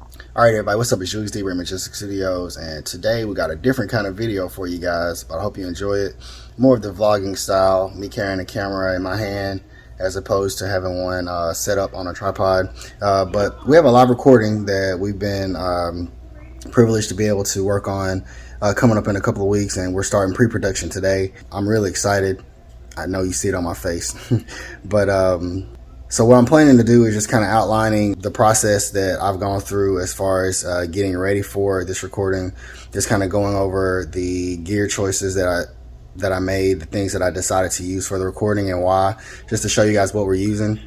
All right, everybody, what's up? It's Julie Steve. We're at Majestic Studios, and today we got a different kind of video for you guys, but I hope you enjoy it. More of the vlogging style, me carrying a camera in my hand as opposed to having one set up on a tripod. But we have a live recording that we've been privileged to be able to work on coming up in a couple of weeks, and we're starting pre-production today. I'm really excited. I know you see it on my face, but so what I'm planning to do is just kind of outlining the process that I've gone through as far as getting ready for this recording, just kind of going over the gear choices that I made, the things that I decided to use for the recording and why, just to show you guys what we're using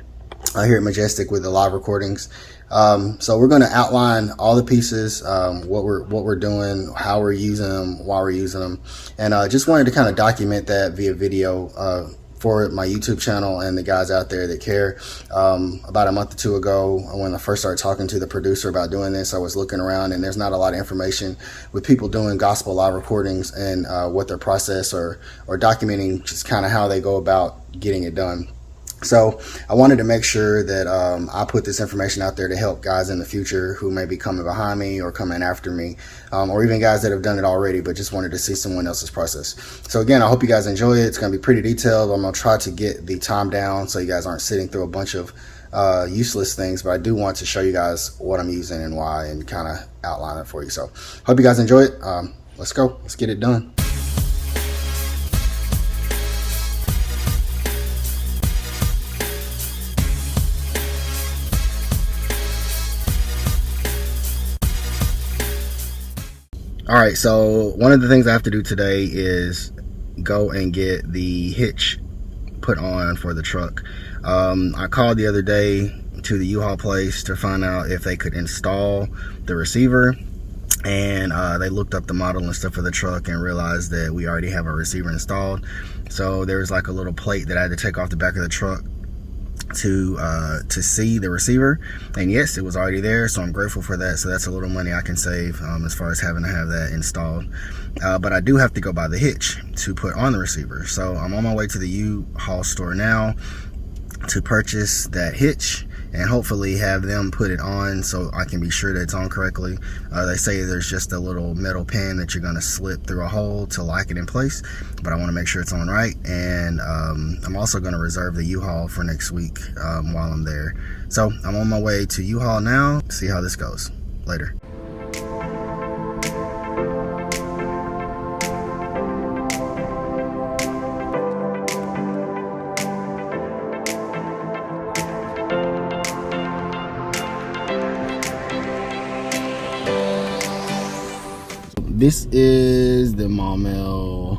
here at Majestic with the live recordings. So we're going to outline all the pieces, what we're doing, how we're using them, why we're using them, and just wanted to kind of document that via video for my YouTube channel and the guys out there that care. About a month or two ago, when I first started talking to the producer about doing this, I was looking around and there's not a lot of information with people doing gospel live recordings and what their process or documenting just kind of how they go about getting it done. So I wanted to make sure that I put this information out there to help guys in the future who may be coming behind me or coming after me, or even guys that have done it already but just wanted to see someone else's process. So again, I hope you guys enjoy it. It's going to be pretty detailed. I'm going to try to get the time down so you guys aren't sitting through a bunch of useless things, but I do want to show you guys what I'm using and why and kind of outline it for you. So hope you guys enjoy it. Let's go. Let's get it done. All right, so one of the things I have to do today is go and get the hitch put on for the truck. I called the other day to the U-Haul place to find out if they could install the receiver, and they looked up the model and stuff for the truck and realized that we already have a receiver installed. So there's like a little plate that I had to take off the back of the truck to see the receiver, and yes, it was already there, so I'm grateful for that. So that's a little money I can save as far as having to have that installed, but I do have to go buy the hitch to put on the receiver. So I'm on my way to the U-Haul store now to purchase that hitch and hopefully have them put it on so I can be sure that it's on correctly. They say there's just a little metal pin that you're gonna slip through a hole to lock it in place, but I wanna make sure it's on right. And I'm also gonna reserve the U-Haul for next week while I'm there. So I'm on my way to U-Haul now, see how this goes. Later. This is the Maumelle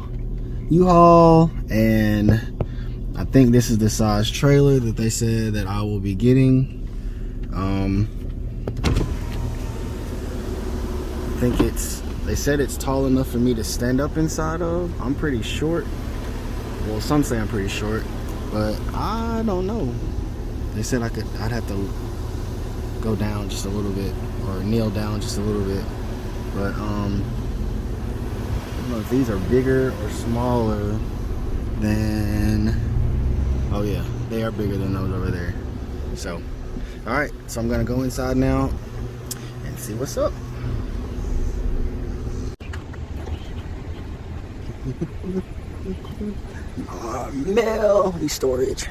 U-Haul, and I think this is the size trailer that they said that I will be getting. I think they said it's tall enough for me to stand up inside of. I'm pretty short. Well, some say I'm pretty short, but I don't know. They said I'd have to go down just a little bit or kneel down just a little bit, but I don't know if these are bigger or smaller than, oh yeah, they are bigger than those over there. So, all right, so I'm gonna go inside now and see what's up. Mail storage.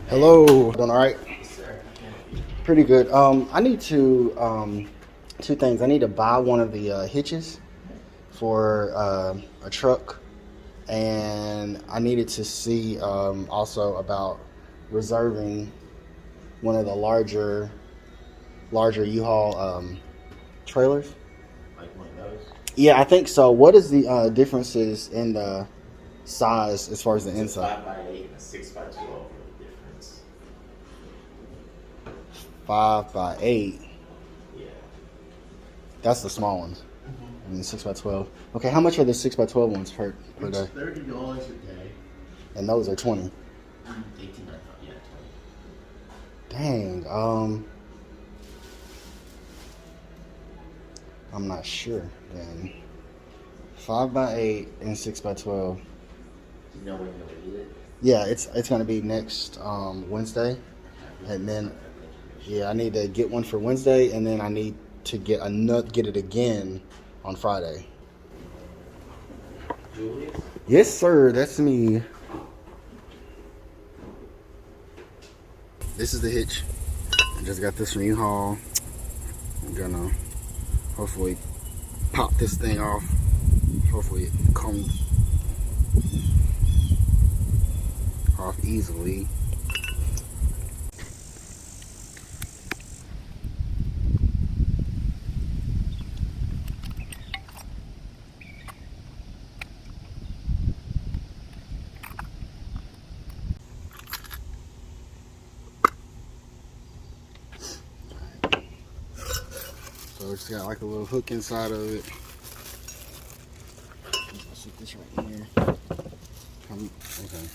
Hello, doing all right? Pretty good. I need to two things. I need to buy one of the hitches for a truck, and I needed to see also about reserving one of the larger U-Haul trailers. Like one of those? Yeah, I think so. What is the differences in the size as far as the It's inside? a 5x8 and a 6x12 for the difference. 5x8. Yeah. That's the small ones. And the 6x12. Okay, how much are the 6x12 ones per day? It's $30 a day. And those are 20. 18, yeah, 20. Dang. I'm not sure. Then 5x8 and 6x12. Do you know when you'll need it? Yeah, it's gonna be next Wednesday, and then yeah, I need to get one for Wednesday, and then I need to get it again on Friday. Julius? Yes, sir. That's me. This is the hitch. I just got this from U-Haul. I'm gonna hopefully pop this thing off. Hopefully it comes off easily. So it's got like a little hook inside of it. I'll stick this right here. Okay.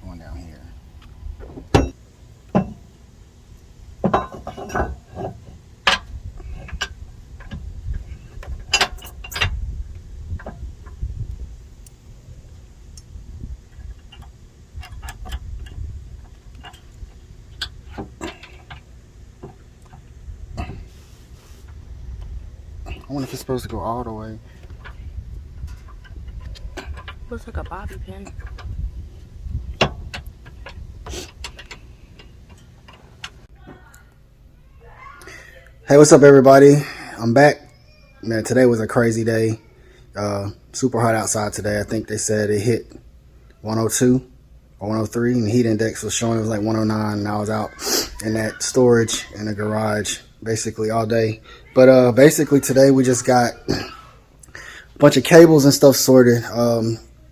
Going down here. I wonder if it's supposed to go all the way. Looks like a bobby pin. Hey, what's up, everybody? I'm back. Man, today was a crazy day. Super hot outside today. I think they said it hit 102 or 103, and the heat index was showing it was like 109, and I was out in that storage in the garage basically all day. But basically today we just got a bunch of cables and stuff sorted.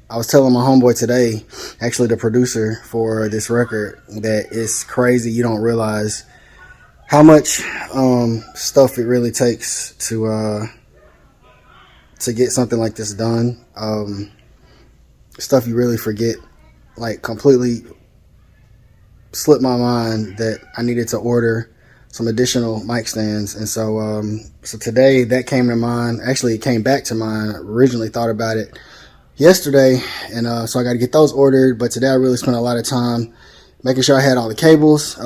I was telling my homeboy today, actually the producer for this record, that it's crazy. You don't realize how much stuff it really takes to get something like this done. Stuff you really forget, like completely slipped my mind that I needed to order some additional mic stands. And so so today that came to mind. Actually, it came back to mind. I originally thought about it yesterday, and so I got to get those ordered. But today I really spent a lot of time making sure I had all the cables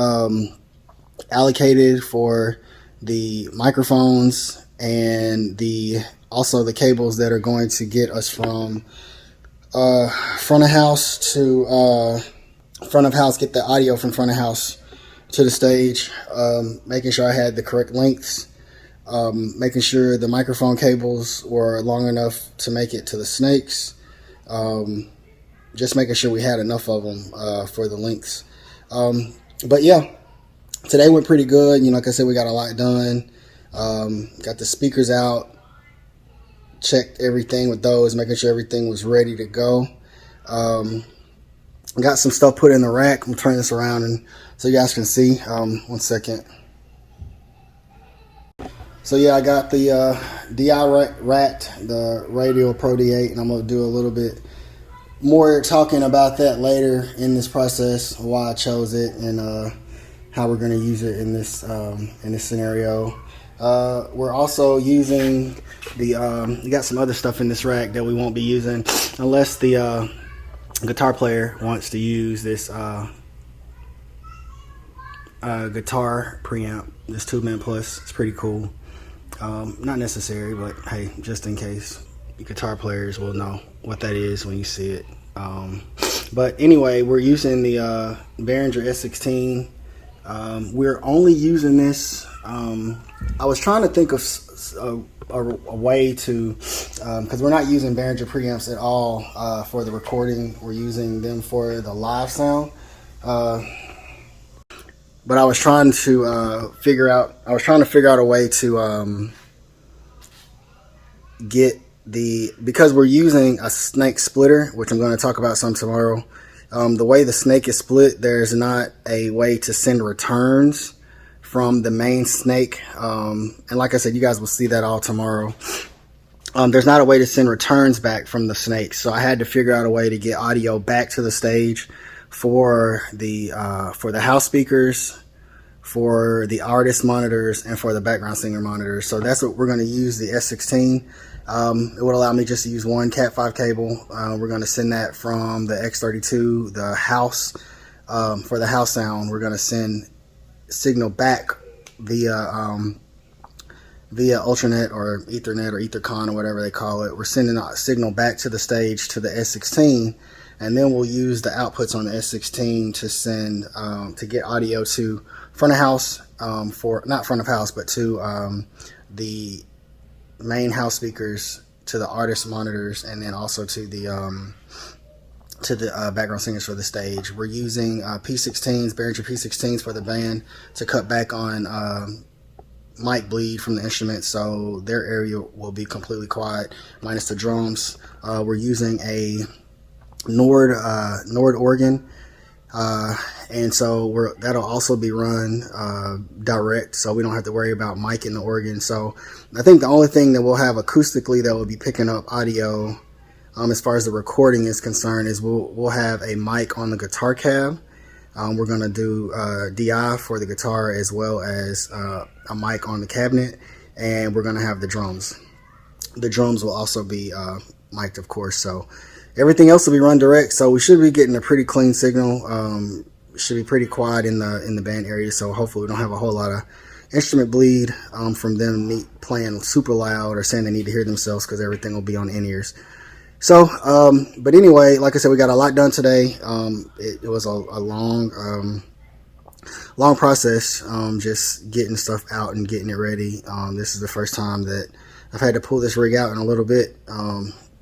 allocated for the microphones, and also the cables that are going to get us from front of house to front of house, get the audio from front of house to the stage, making sure I had the correct lengths, making sure the microphone cables were long enough to make it to the snakes, just making sure we had enough of them for the lengths. But yeah, today went pretty good. You know, like I said, we got a lot done. Got the speakers out, checked everything with those, making sure everything was ready to go. Got some stuff put in the rack. I'm turning this around and so you guys can see. 1 second. So yeah, I got the DI rack, the Radial Pro D8, and I'm going to do a little bit more talking about that later in this process, why I chose it, and how we're going to use it in this scenario. We're also using we got some other stuff in this rack that we won't be using unless the guitar player wants to use this guitar preamp, this Tube Man Plus. It's pretty cool. Not necessary, but hey, just in case, guitar players will know what that is when you see it. But anyway, we're using the Behringer S16. We're only using this. I was trying to think of a way to, because we're not using Behringer preamps at all for the recording. We're using them for the live sound. But I was trying to figure out a way to get because we're using a snake splitter, which I'm going to talk about some tomorrow. The way the snake is split, there's not a way to send returns from the main snake. And like I said, you guys will see that all tomorrow. There's not a way to send returns back from the snake. So I had to figure out a way to get audio back to the stage for the house speakers, for the artist monitors, and for the background singer monitors. So that's what we're going to use the S16 It would allow me just to use one Cat 5 cable. We're going to send that from the X32, the house, for the house sound. We're going to send signal back via Ultranet or Ethernet or Ethercon or whatever they call it. We're sending a signal back to the stage to the S16, and then we'll use the outputs on the S16 to send to get audio to front of house, for not front of house, but to the main house speakers, to the artist monitors, and then also to the background singers for the stage. We're using P16s, Behringer P16s for the band to cut back on mic bleed from the instruments, so their area will be completely quiet, minus the drums. We're using a Nord organ, and so that'll also be run direct, so we don't have to worry about mic in the organ. So I think the only thing that we'll have acoustically that will be picking up audio, as far as the recording is concerned, is we'll have a mic on the guitar cab. We're going to do DI for the guitar, as well as a mic on the cabinet, and we're going to have the drums. The drums will also be mic'd, of course, so everything else will be run direct, so we should be getting a pretty clean signal. Should be pretty quiet in the band area, so hopefully we don't have a whole lot of instrument bleed from them playing super loud or saying they need to hear themselves, because everything will be on in-ears. So, but anyway, like I said, we got a lot done today. It was a long process, just getting stuff out and getting it ready. This is the first time that I've had to pull this rig out in a little bit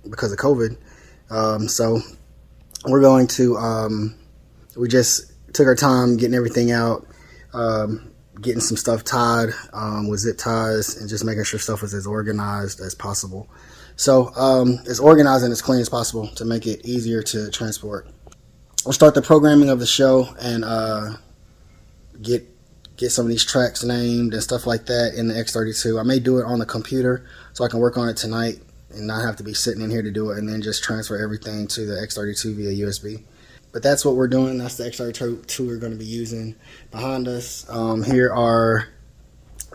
because of COVID. So we're going to, we just took our time getting everything out, getting some stuff tied with zip ties, and just making sure stuff was as organized as possible. So as organized and as clean as possible to make it easier to transport. We'll start the programming of the show and get some of these tracks named and stuff like that in the X32. I may do it on the computer so I can work on it tonight and not have to be sitting in here to do it, and then just transfer everything to the X32 via USB. But that's what we're doing. That's the X32 we're going to be using. Behind us, here are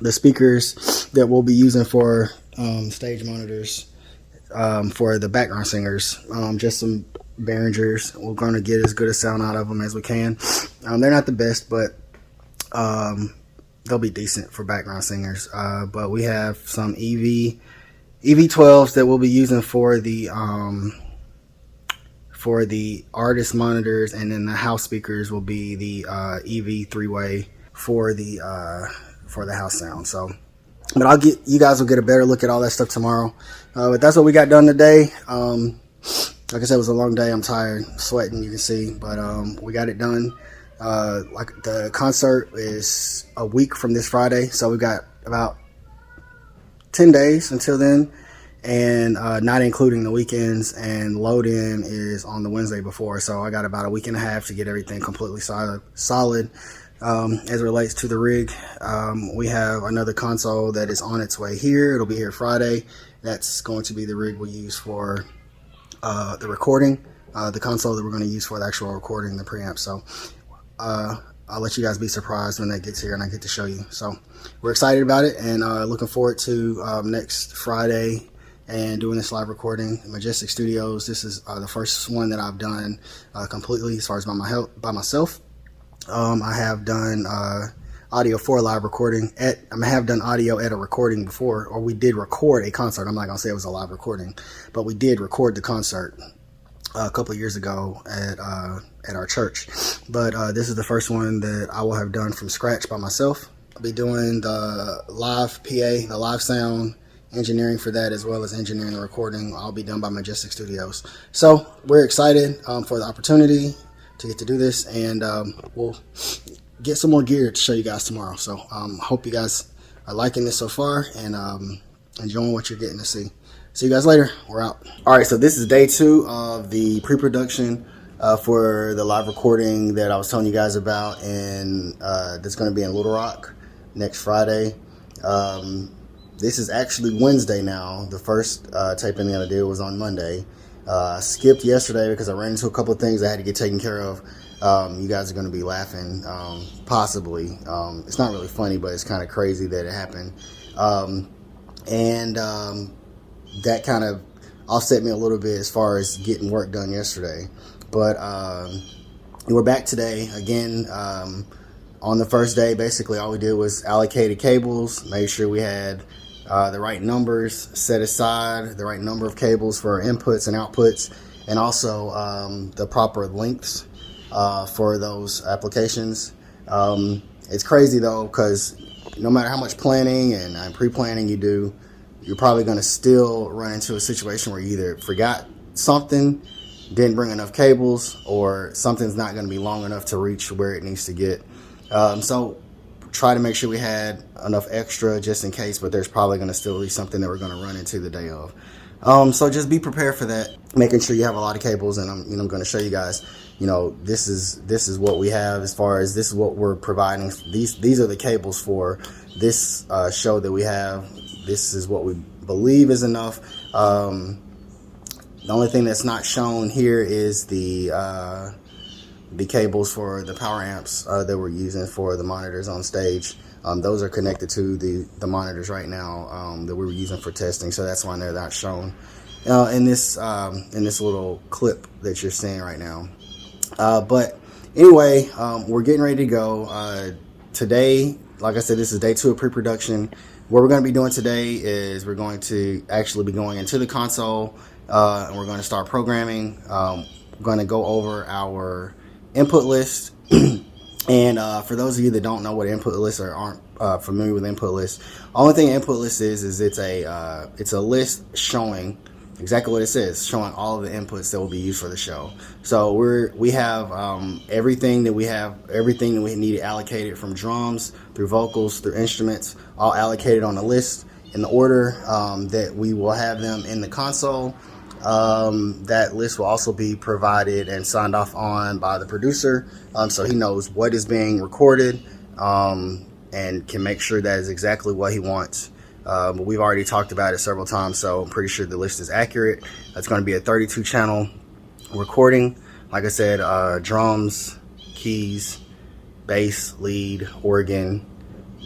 the speakers that we'll be using for stage monitors for the background singers. Just some Behringers. We're going to get as good a sound out of them as we can. They're not the best, but they'll be decent for background singers. But we have some EV12s that we'll be using for the artist monitors, and then the house speakers will be the EV 3-way for the house sound. So, but you guys will get a better look at all that stuff tomorrow. But that's what we got done today. Like I said, it was a long day. I'm tired, sweating, you can see, but we got it done. Like the concert is a week from this Friday, so we got about 10 days until then, and not including the weekends, and load in is on the Wednesday before, so I got about a week and a half to get everything completely solid as it relates to the rig. We have another console that is on its way here. It'll be here Friday. That's going to be the rig we use for the recording, the console that we're going to use for the actual recording, the preamp. So I'll let you guys be surprised when that gets here and I get to show you. So we're excited about it, and looking forward to next Friday and doing this live recording in Majestic Studios. This is the first one that I've done completely as far as by myself. I have done audio for a live recording I have done audio at a recording before, or we did record a concert. I'm not gonna say it was a live recording, but we did record the concert a couple of years ago at our church. But this is the first one that I will have done from scratch by myself. I'll be doing the live PA, the live sound engineering for that, as well as engineering the recording. I'll be done by Majestic Studios. So we're excited for the opportunity to get to do this, and we'll get some more gear to show you guys tomorrow. So hope you guys are liking this so far and enjoying what you're getting to see. See you guys later. We're out. All right, so this is day 2 of the pre-production for the live recording that I was telling you guys about, and that's going to be in Little Rock next Friday. This is actually Wednesday now. The first taping that I did was on Monday. I skipped yesterday because I ran into a couple of things I had to get taken care of. You guys are going to be laughing, possibly. It's not really funny, but it's kind of crazy that it happened. that kind of offset me a little bit as far as getting work done yesterday. But we're back today again. On the first day, basically all we did was allocated cables, made sure we had the right numbers set aside, the right number of cables for our inputs and outputs, and also the proper lengths for those applications. It's crazy though, because no matter how much planning and pre-planning you do, you're probably going to still run into a situation where you either forgot something, didn't bring enough cables, or something's not going to be long enough to reach where it needs to get. So try to make sure we had enough extra just in case, but there's probably going to still be something that we're going to run into the day of. So just be prepared for that, making sure you have a lot of cables. And I'm going to show you guys, this is what we have as far as this is what we're providing. These are the cables for this show that we have. This is what we believe is enough. The only thing that's not shown here is the cables for the power amps that we're using for the monitors on stage. Those are connected to the monitors right now that we were using for testing, so that's why they're not shown in this little clip that you're seeing right now. But anyway, we're getting ready to go today. Like I said, this is day 2 of pre-production. What we're going to be doing today is we're going to actually be going into the console and we're going to start programming. We're going to go over our input list. And for those of you that don't know what input lists or aren't familiar with input lists, only thing input list is it's a list showing exactly what it says, showing all of the inputs that will be used for the show. So we have everything that we need allocated, from drums through vocals through instruments, all allocated on the list in the order that we will have them in the console. That list will also be provided and signed off on by the producer, so he knows what is being recorded and can make sure that is exactly what he wants. But we've already talked about it several times, so I'm pretty sure the list is accurate. It's going to be a 32 channel recording. Like I said, drums, keys, bass, lead, organ,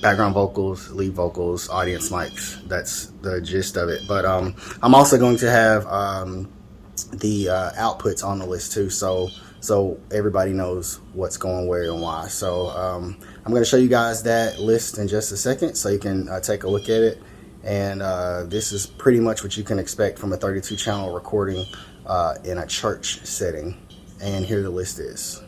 background vocals, lead vocals, audience mics. That's the gist of it. But I'm also going to have the outputs on the list too, so everybody knows what's going where and why. So I'm going to show you guys that list in just a second so you can take a look at it. And this is pretty much what you can expect from a 32 channel recording in a church setting. And here the list is.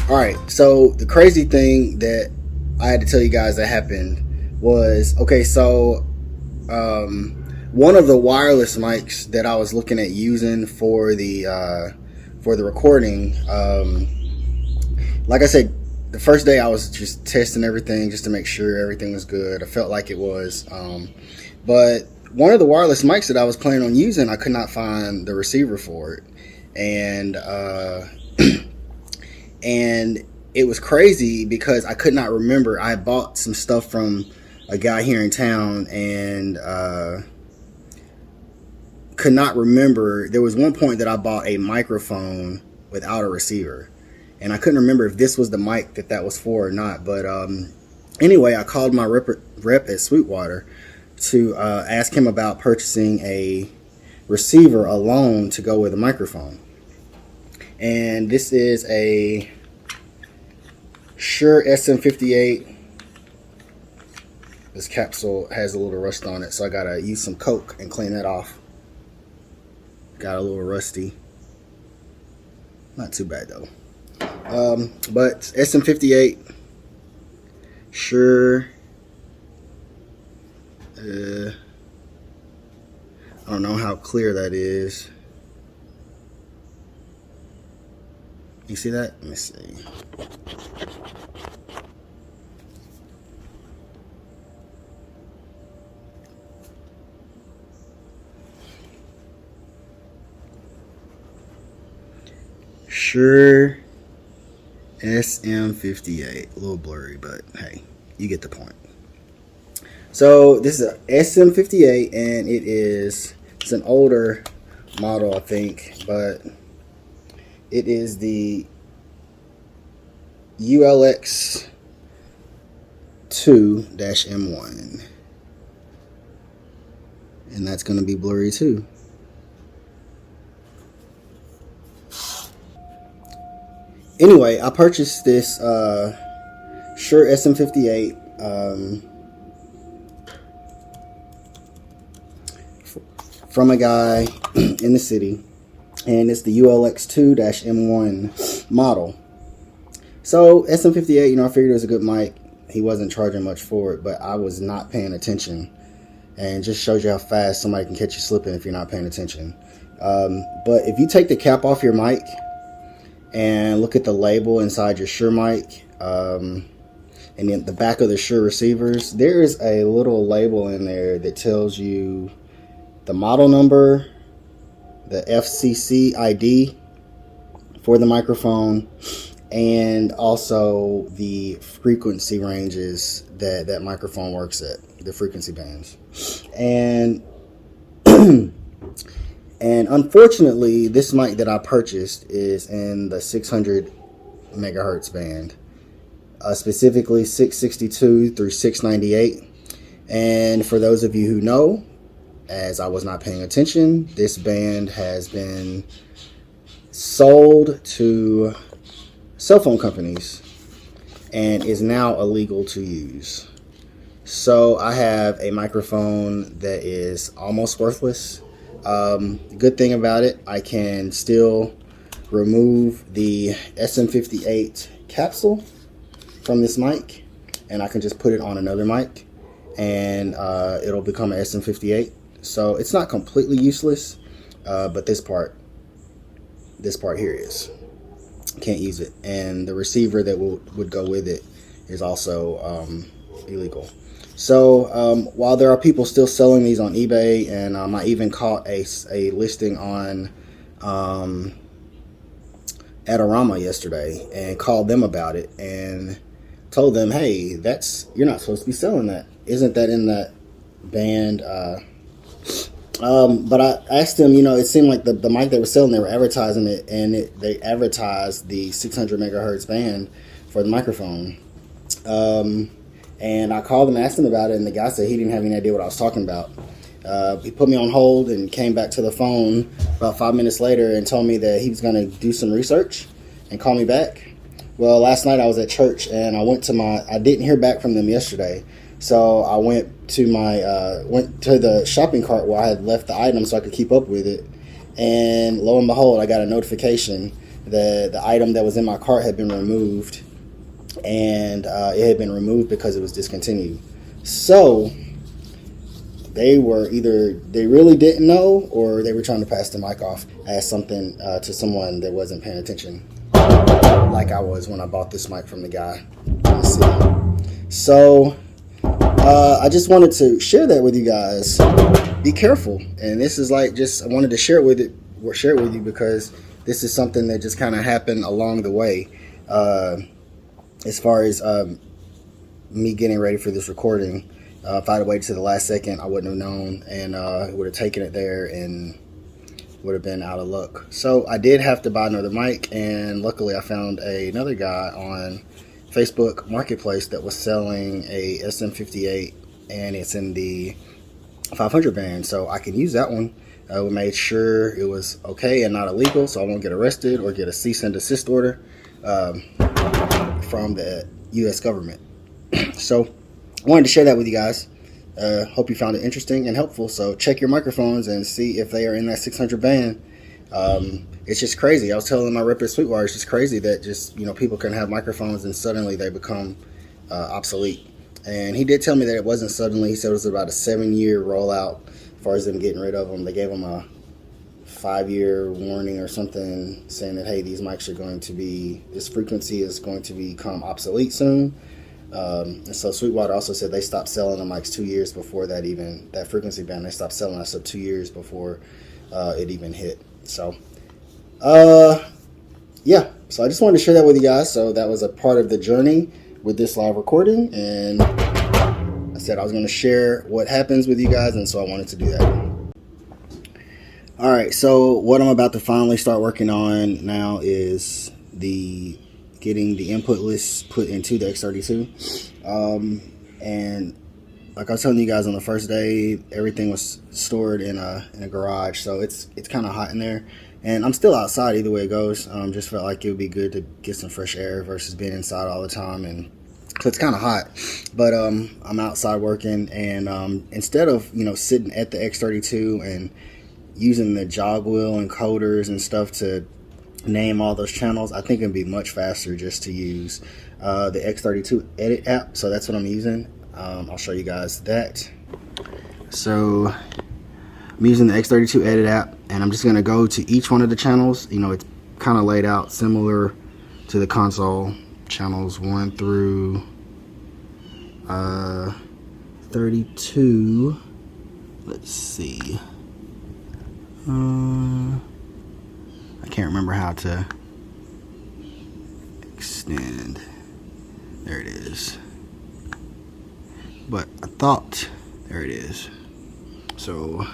Alright, so the crazy thing that I had to tell you guys that happened was, okay, so one of the wireless mics that I was looking at using for the recording, like I said, the first day I was just testing everything just to make sure everything was good. I felt like it was, but one of the wireless mics that I was planning on using, I could not find the receiver for it. And and it was crazy because I could not remember. I bought some stuff from a guy here in town and could not remember. There was one point that I bought a microphone without a receiver, and I couldn't remember if this was the mic that was for or not. But anyway, I called my rep at Sweetwater to ask him about purchasing a receiver alone to go with a microphone. And this is a Shure SM58. This capsule has a little rust on it, so I gotta use some Coke and clean that off. Got a little rusty. Not too bad though. But SM58 Shure. I don't know how clear that is. You see that? Let me see. Shure SM58. A little blurry, but hey, you get the point. So this is a SM58, and it's an older model, I think, but it is the ULX 2-M1, and that's going to be blurry too. Anyway, I purchased this Shure SM58 from a guy in the city, and it's the ULX 2-M1 model. So SM58, I figured it was a good mic. He wasn't charging much for it, but I was not paying attention, and just shows you how fast somebody can catch you slipping if you're not paying attention. But if you take the cap off your mic and look at the label inside your Shure mic, and then the back of the Shure receivers, there is a little label in there that tells you the model number, the FCC ID for the microphone, and also the frequency ranges that microphone works at, the frequency bands. And and unfortunately, this mic that I purchased is in the 600 megahertz band, specifically 662 through 698. And for those of you who know, as I was not paying attention, this band has been sold to cell phone companies and is now illegal to use. So I have a microphone that is almost worthless. Good thing about it, I can still remove the SM58 capsule from this mic, and I can just put it on another mic, and it'll become an SM58. So it's not completely useless, but this part here is. Can't use it, and the receiver that would go with it is also illegal. So while there are people still selling these on eBay, and I even caught a listing on Adorama yesterday and called them about it and told them, hey, you're not supposed to be selling that. Isn't that in that band? But I asked them, it seemed like the mic they were selling, they were advertising it, and they advertised the 600 megahertz band for the microphone. And I called them, asked them about it, and the guy said he didn't have any idea what I was talking about. He put me on hold and came back to the phone about 5 minutes later and told me that he was going to do some research and call me back. Well, last night I was at church, and I didn't hear back from them yesterday. So I went to the shopping cart where I had left the item so I could keep up with it. And lo and behold, I got a notification that the item that was in my cart had been removed. And it had been removed because it was discontinued. So they really didn't know, or they were trying to pass the mic off as something to someone that wasn't paying attention, like I was when I bought this mic from the guy in the city. So I just wanted to share that with you guys. Be careful. And this is I wanted to share it with you because this is something that just kind of happened along the way. As far as me getting ready for this recording, if I'd have waited to the last second, I wouldn't have known, and would have taken it there and would have been out of luck. So I did have to buy another mic, and luckily I found another guy on Facebook Marketplace that was selling a SM58, and it's in the 500 band, so I can use that one. We made sure it was okay and not illegal, so I won't get arrested or get a cease and desist order from the U.S. government. So I wanted to share that with you guys. Hope you found it interesting and helpful. So check your microphones and see if they are in that 600 band. It's just crazy. I was telling my rep at Sweetwater, it's just crazy that people can have microphones and suddenly they become obsolete. And he did tell me that it wasn't suddenly. He said it was about a 7-year rollout as far as them getting rid of them. They gave them a 5-year warning or something saying that, hey, these mics are this frequency is going to become obsolete soon. And so Sweetwater also said they stopped selling the mics 2 years before that frequency band. They stopped selling us 2 years before it even hit. So yeah, so I just wanted to share that with you guys. So that was a part of the journey with this live recording, and I said said I was going to share what happens with you guys, and so I wanted to do that. All right, so what I'm about to finally start working on now is getting the input lists put into the X32. And like I was telling you guys on the first day, everything was stored in a garage, so it's kind of hot in there. And I'm still outside either way it goes. Just felt like it would be good to get some fresh air versus being inside all the time, and so it's kind of hot. But I'm outside working, and instead of sitting at the X32 and using the jog wheel and coders and stuff to name all those channels, I think it'd be much faster just to use the X32 edit app. So that's what I'm using. I'll show you guys that. So I'm using the X32 edit app, and I'm just going to go to each one of the channels. It's kind of laid out similar to the console, channels 1 through 32. Let's see. I can't remember how to extend. There it is. But I thought, there it is. So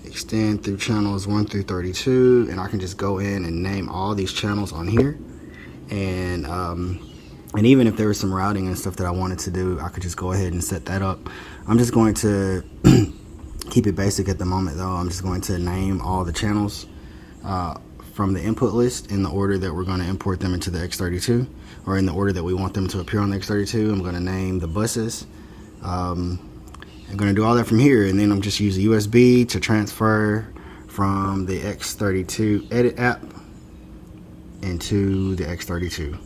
extend through channels 1 through 32, and I can just go in and name all these channels on here. And even if there was some routing and stuff that I wanted to do, I could just go ahead and set that up. I'm just going to keep it basic at the moment though. I'm just going to name all the channels from the input list in the order that we're going to import them into the X32, or in the order that we want them to appear on the X32. I'm going to name the buses. I'm going to do all that from here, and then I'm just use a USB to transfer from the X32 edit app into the X32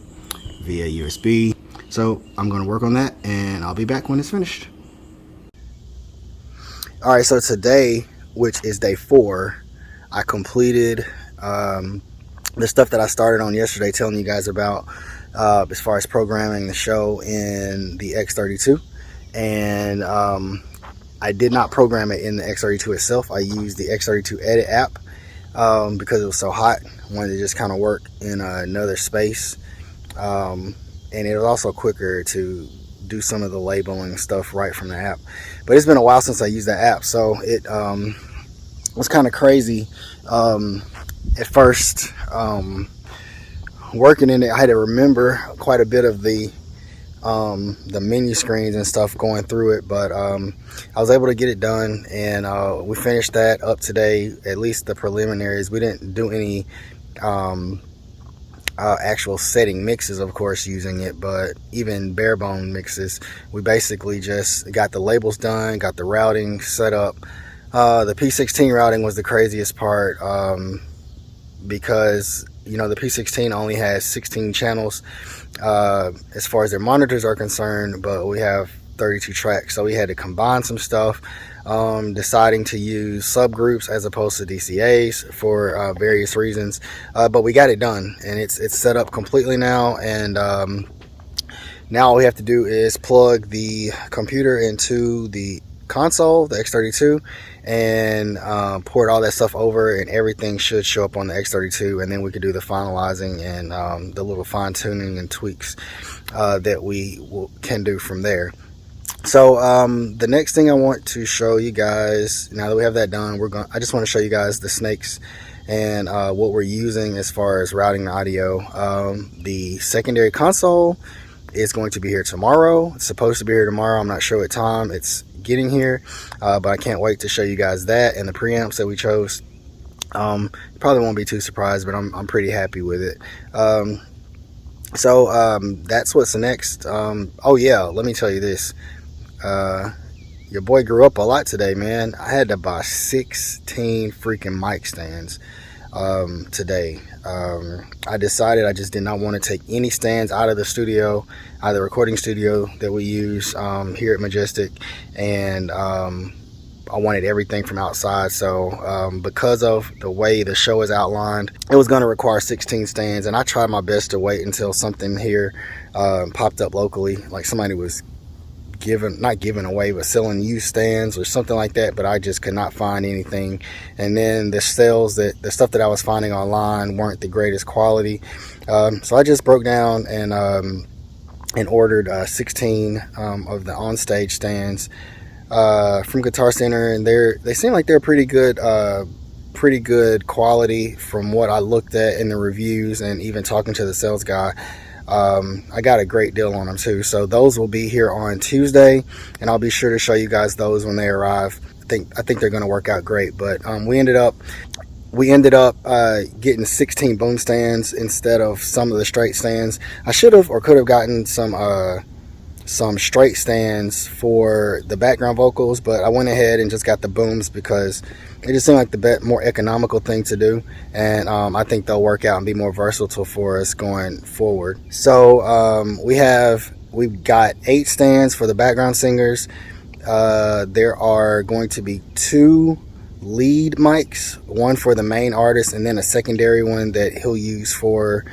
via USB. So I'm going to work on that, and I'll be back when it's finished. All right, so today, which is day 4, I completed the stuff that I started on yesterday telling you guys about as far as programming the show in the X32. And I did not program it in the X32 itself. I used the X32 edit app because it was so hot. I wanted to just kind of work in another space. And it was also quicker to do some of the labeling stuff right from the app. But it's been a while since I used that app, so it was kind of crazy at first. Working in it, I had to remember quite a bit of the menu screens and stuff going through it, but I was able to get it done, and we finished that up today, at least the preliminaries. We didn't do any actual setting mixes, of course, using it, but even bare bone mixes, we basically just got the labels done, got the routing set up. The P16 routing was the craziest part, because the P16 only has 16 channels as far as their monitors are concerned, but we have 32 tracks, so we had to combine some stuff, deciding to use subgroups as opposed to DCAs for various reasons, but we got it done, and it's set up completely now. And now all we have to do is plug the computer into the console, the X32, and port all that stuff over, and everything should show up on the X32, and then we could do the finalizing and the little fine-tuning and tweaks that we can do from there. So the next thing I want to show you guys, now that we have that done, I just want to show you guys the snakes and what we're using as far as routing the audio. The secondary console is going to be here tomorrow. It's supposed to be here tomorrow. I'm not sure what time it's getting here, but I can't wait to show you guys that and the preamps that we chose. Probably won't be too surprised, but I'm pretty happy with it. So that's what's next. Oh yeah, let me tell you this. Your boy grew up a lot today, man. I had to buy 16 freaking mic stands today. I decided I just did not want to take any stands out of the studio, out of the recording studio that we use here at Majestic, and I wanted everything from outside. So because of the way the show is outlined, it was going to require 16 stands, and I tried my best to wait until something here popped up locally, like somebody was not giving away, but selling used stands or something like that, but I just could not find anything. And then the stuff that I was finding online weren't the greatest quality, so I just broke down and and ordered 16 of the on-stage stands from Guitar Center, and they seem like they're pretty good quality from what I looked at in the reviews and even talking to the sales guy. I got a great deal on them too. So those will be here on Tuesday, and I'll be sure to show you guys those when they arrive. I think they're going to work out great. But we ended up getting 16 boom stands instead of some of the straight stands. I should have or could have gotten some straight stands for the background vocals, but I went ahead and just got the booms because it just seemed like the more economical thing to do, and I think they'll work out and be more versatile for us going forward. So we've got 8 stands for the background singers. There are going to be 2 lead mics, one for the main artist and then a secondary one that he'll use for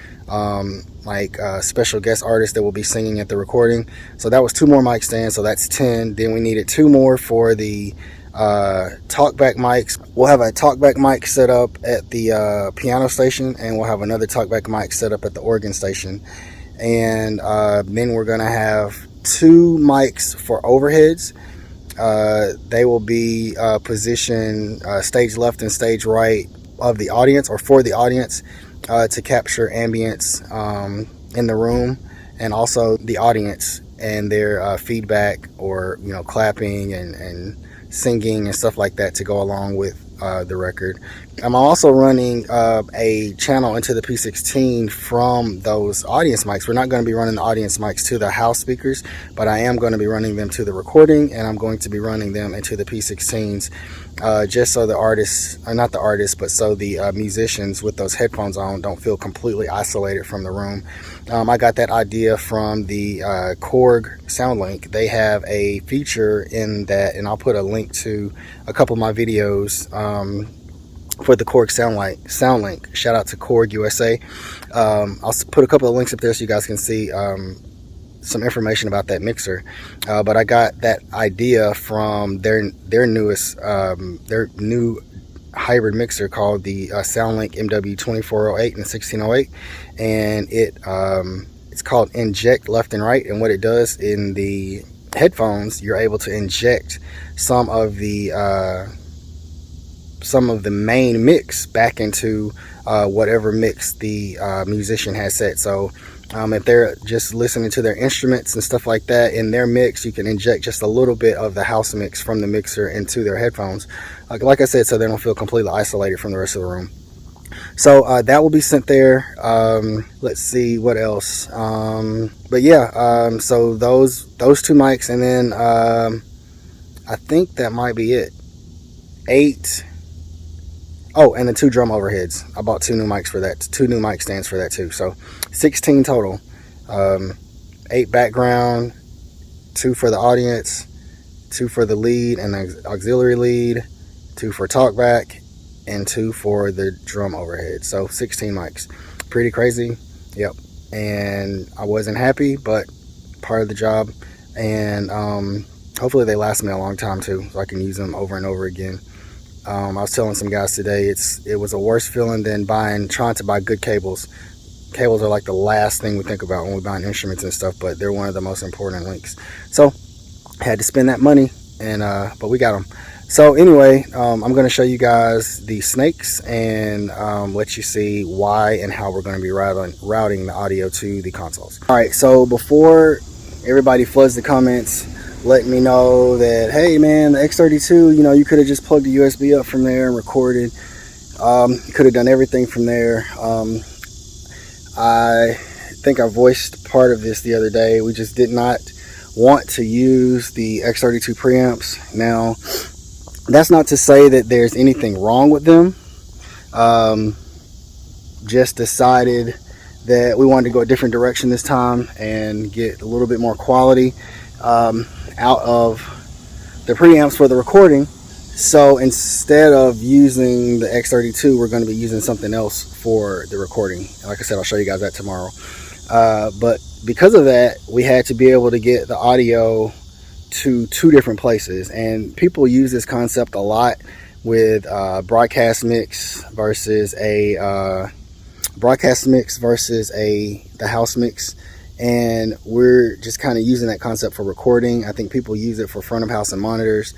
special guest artists that will be singing at the recording. So that was 2 more mic stands, so that's 10. Then we needed 2 more for the talkback mics. We'll have a talkback mic set up at the piano station, and we'll have another talkback mic set up at the organ station. And then we're gonna have 2 mics for overheads. They will be positioned stage left and stage right of the audience, or for the audience, to capture ambience in the room, and also the audience and their feedback, or clapping and singing and stuff like that to go along with the record. I'm also running a channel into the P16 from those audience mics. We're not going to be running the audience mics to the house speakers, but I am going to be running them to the recording, and I'm going to be running them into the P16s just so the artists, not the artists, but so the musicians with those headphones on don't feel completely isolated from the room. I got that idea from the Korg SoundLink. They have a feature in that, and I'll put a link to a couple of my videos for the Korg SoundLink. Shout out to Korg USA. I'll put a couple of links up there so you guys can see some information about that mixer. But I got that idea from their new hybrid mixer called the SoundLink MW2408 and 1608, and it's called Inject Left and Right. And what it does in the headphones, you're able to inject some of the main mix back into whatever mix the musician has set. So if they're just listening to their instruments and stuff like that in their mix, you can inject just a little bit of the house mix from the mixer into their headphones, like I said, so they don't feel completely isolated from the rest of the room. So that will be sent there. Let's see what else. But yeah, so those 2 mics, and then I think that might be it. 8. Oh, and the 2 drum overheads. I bought 2 new mics for that. 2 new mic stands for that too. So 16 total. 8 background, 2 for the audience, 2 for the lead and the auxiliary lead, 2 for talkback, and 2 for the drum overhead. So 16 mics. Pretty crazy. Yep. And I wasn't happy, but part of the job. And hopefully they last me a long time too, so I can use them over and over again. I was telling some guys today, it was a worse feeling than trying to buy good cables. Cables are like the last thing we think about when we're buying instruments and stuff, but they're one of the most important links. So I had to spend that money, and but we got them. So anyway, I'm going to show you guys the snakes and let you see why and how we're going to be routing the audio to the consoles. All right, so before everybody floods the comments letting me know that, hey man, the X32, you could have just plugged the USB up from there and recorded. You could have done everything from there. I think I voiced part of this the other day. We just did not want to use the X32 preamps. Now, that's not to say that there's anything wrong with them. Just decided that we wanted to go a different direction this time and get a little bit more quality out of the preamps for the recording. So instead of using the X32, we're going to be using something else for the recording. Like I said, I'll show you guys that tomorrow. But because of that, we had to be able to get the audio to 2 different places. And people use this concept a lot with broadcast mix versus the house mix. and we're just kind of using that concept for recording. I think people use it for front of house and monitors,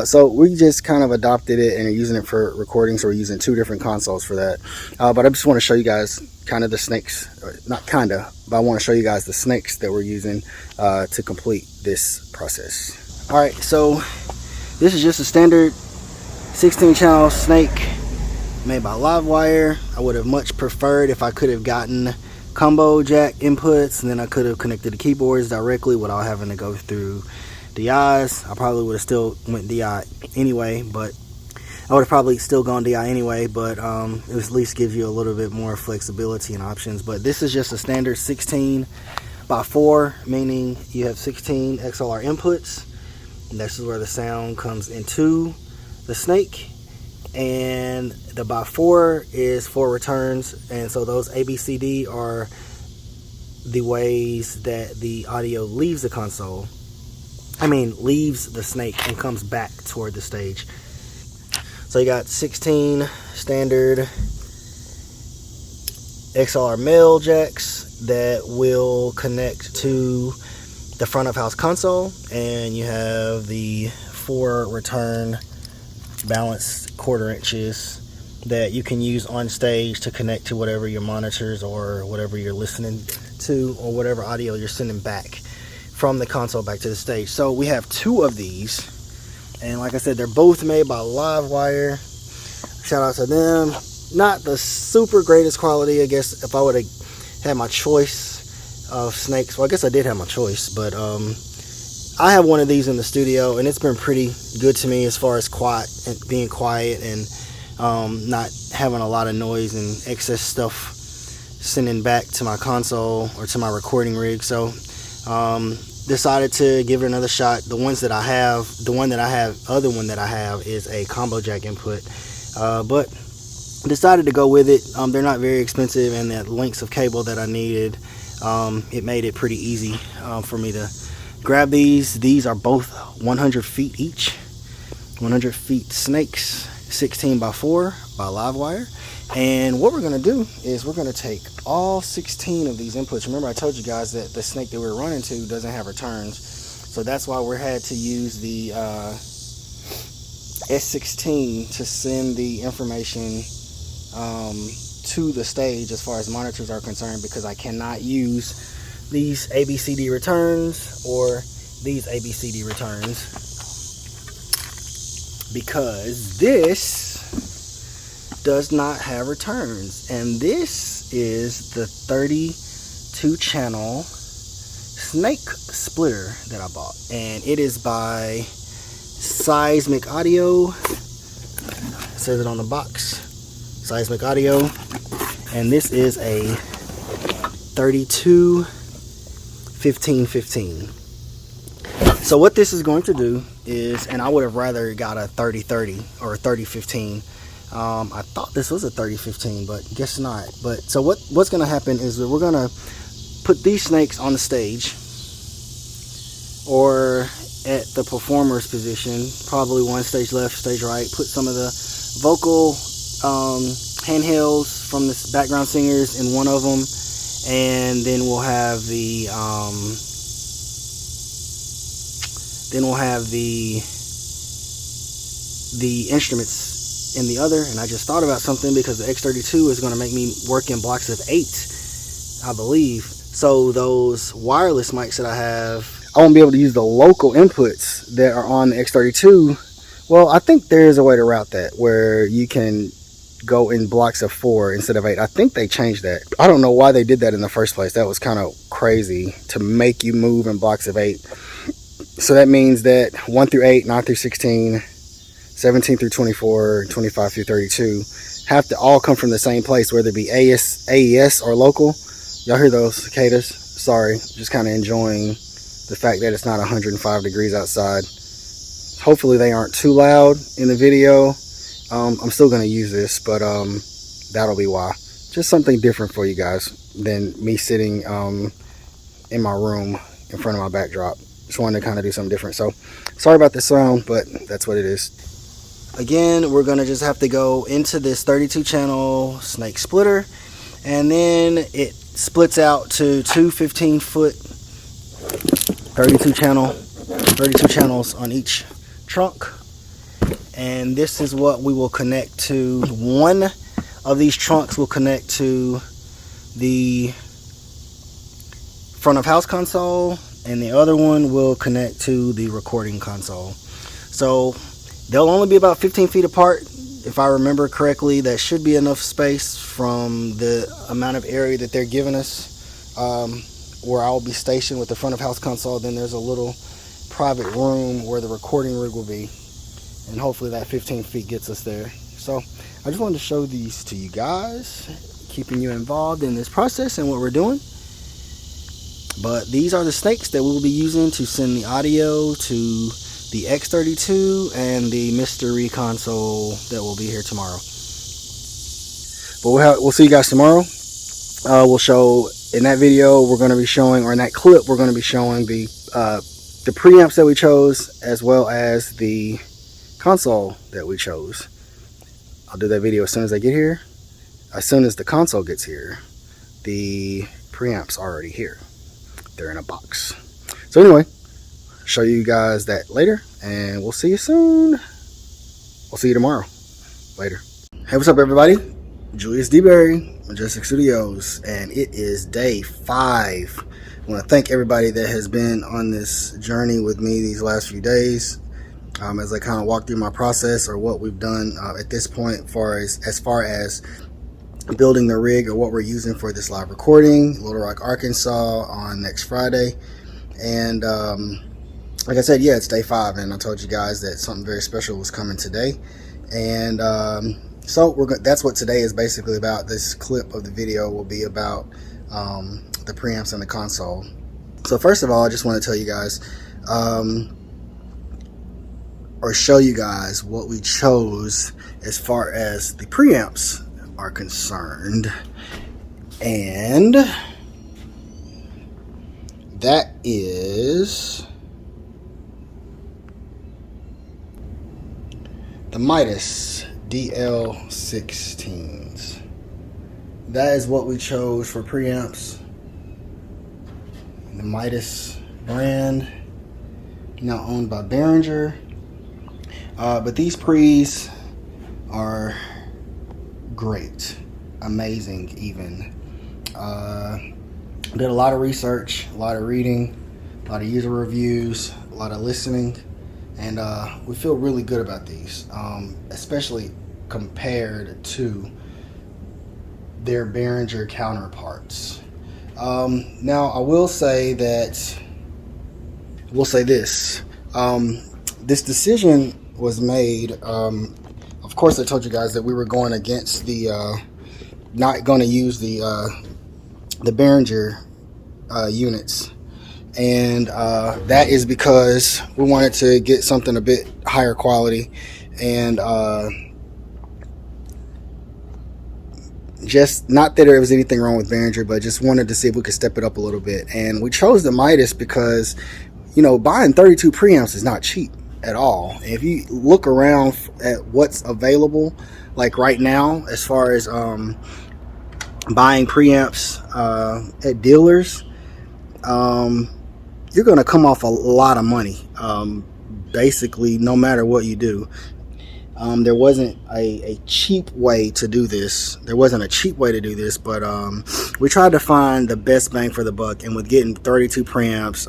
so we just kind of adopted it and are using it for recording. So we're using 2 different consoles for that, but I just want to show you guys kind of the snakes, or not kind of, but I want to show you guys the snakes that we're using to complete this process. All right, so this is just a standard 16 channel snake made by Livewire. I would have much preferred if I could have gotten combo jack inputs, and then I could have connected the keyboards directly without having to go through DIs. I probably would have still went DI anyway, but I would have probably still gone DI anyway, but it at least gives you a little bit more flexibility and options. But this is just a standard 16x4, meaning you have 16 XLR inputs, and this is where the sound comes into the snake. And the by 4 is 4 returns, and so those ABCD are the ways that the audio leaves the console. Leaves the snake and comes back toward the stage. So you got 16 standard XLR male jacks that will connect to the front of house console, and you have the 4 return balanced 1/4 inches that you can use on stage to connect to whatever your monitors or whatever you're listening to, or whatever audio you're sending back from the console back to the stage. So we have 2 of these, and like I said, they're both made by Livewire. Shout out to them. Not the super greatest quality, I guess. If I would have had my choice of snakes, well, I guess I did have my choice, but I have one of these in the studio, and it's been pretty good to me as far as being quiet and not having a lot of noise and excess stuff sending back to my console or to my recording rig. So decided to give it another shot. The one that I have is a combo jack input, but decided to go with it. They're not very expensive, and the lengths of cable that I needed, it made it pretty easy for me to grab these. These are both 100 feet each, 100 feet snakes, 16x4 by Livewire. And what we're going to do is we're going to take all 16 of these inputs. Remember, I told you guys that the snake that we're running to doesn't have returns, so that's why we had to use the S16 to send the information to the stage as far as monitors are concerned, because I cannot use these ABCD returns or these ABCD returns, because this does not have returns. And this is the 32 channel snake splitter that I bought, and it is by Seismic Audio. It says it on the box, Seismic Audio, and this is a 32 15-15. So what this is going to do is, and I would have rather got a 30-30 or a 30-15. I thought this was a 30-15, but guess not. But so what's going to happen is that we're going to put these snakes on the stage, or at the performer's position, probably one stage left, stage right. Put some of the vocal handhelds from the background singers in one of them, and then we'll have the instruments in the other. And I just thought about something, because the X32 is going to make me work in blocks of 8, I believe. So those wireless mics that I have, I won't be able to use the local inputs that are on the X32. Well, I think there is a way to route that where you can go in blocks of 4 instead of 8. I think they changed that. I don't know why they did that in the first place. That was kind of crazy, to make you move in blocks of 8. So that means that 1 through 8, 9 through 16, 17 through 24, 25 through 32 have to all come from the same place, whether it be AES or local. Y'all hear those cicadas? Sorry, just kind of enjoying the fact that it's not 105 degrees outside. Hopefully they aren't too loud in the video. I'm still going to use this, but that'll be why. Just something different for you guys than me sitting in my room in front of my backdrop. Just wanted to kind of do something different. So sorry about the sound, but that's what it is. Again, we're going to just have to go into this 32 channel snake splitter, and then it splits out to two 15-foot 32 channels on each trunk, and this is what we will connect to. One of these trunks will connect to the front of house console, and the other one will connect to the recording console. So they'll only be about 15 feet apart. If I remember correctly, that should be enough space from the amount of area that they're giving us, where I'll be stationed with the front of house console. Then there's a little private room where the recording rig will be, and hopefully that 15 feet gets us there. So I just wanted to show these to you guys, keeping you involved in this process and what we're doing. But these are the snakes that we will be using to send the audio to the X32 and the mystery console that will be here tomorrow. But we'll see you guys tomorrow. We'll show, in that video we're going to be showing, or in that clip we're going to be showing the preamps that we chose, as well as the console that we chose. I'll do that video as soon as I get here. As soon as the console gets here, the preamps are already here. They're in a box. So anyway, show you guys that later, and we'll see you soon. We'll see you tomorrow. Later. Hey, what's up everybody? Julius DeBerry, Majestic Studios, and it is day 5. I want to thank everybody that has been on this journey with me these last few days, as I kind of walk through my process, or what we've done at this point, as far as building the rig, or what we're using for this live recording, Little Rock, Arkansas, on next Friday. And like I said, yeah, it's day 5, and I told you guys that something very special was coming today. And so that's what today is basically about. This clip of the video will be about the preamps and the console. So first of all, I just want to tell you guys, or show you guys what we chose as far as the preamps are concerned. And that is the Midas DL16s. That is what we chose for preamps. The Midas brand, now owned by Behringer. But these pre's are great, amazing even. Did a lot of research, a lot of reading, a lot of user reviews, a lot of listening, and we feel really good about these, especially compared to their Behringer counterparts. Now I will say that, we'll say this, this decision was made, of course I told you guys that we were going against the, not going to use the Behringer units, and that is because we wanted to get something a bit higher quality, and just, not that there was anything wrong with Behringer, but just wanted to see if we could step it up a little bit. And we chose the Midas because, you know, buying 32 preamps is not cheap at all. If you look around at what's available, like right now, as far as buying preamps at dealers, you're going to come off a lot of money, basically, no matter what you do. There wasn't a cheap way to do this. But we tried to find the best bang for the buck, and with getting 32 preamps,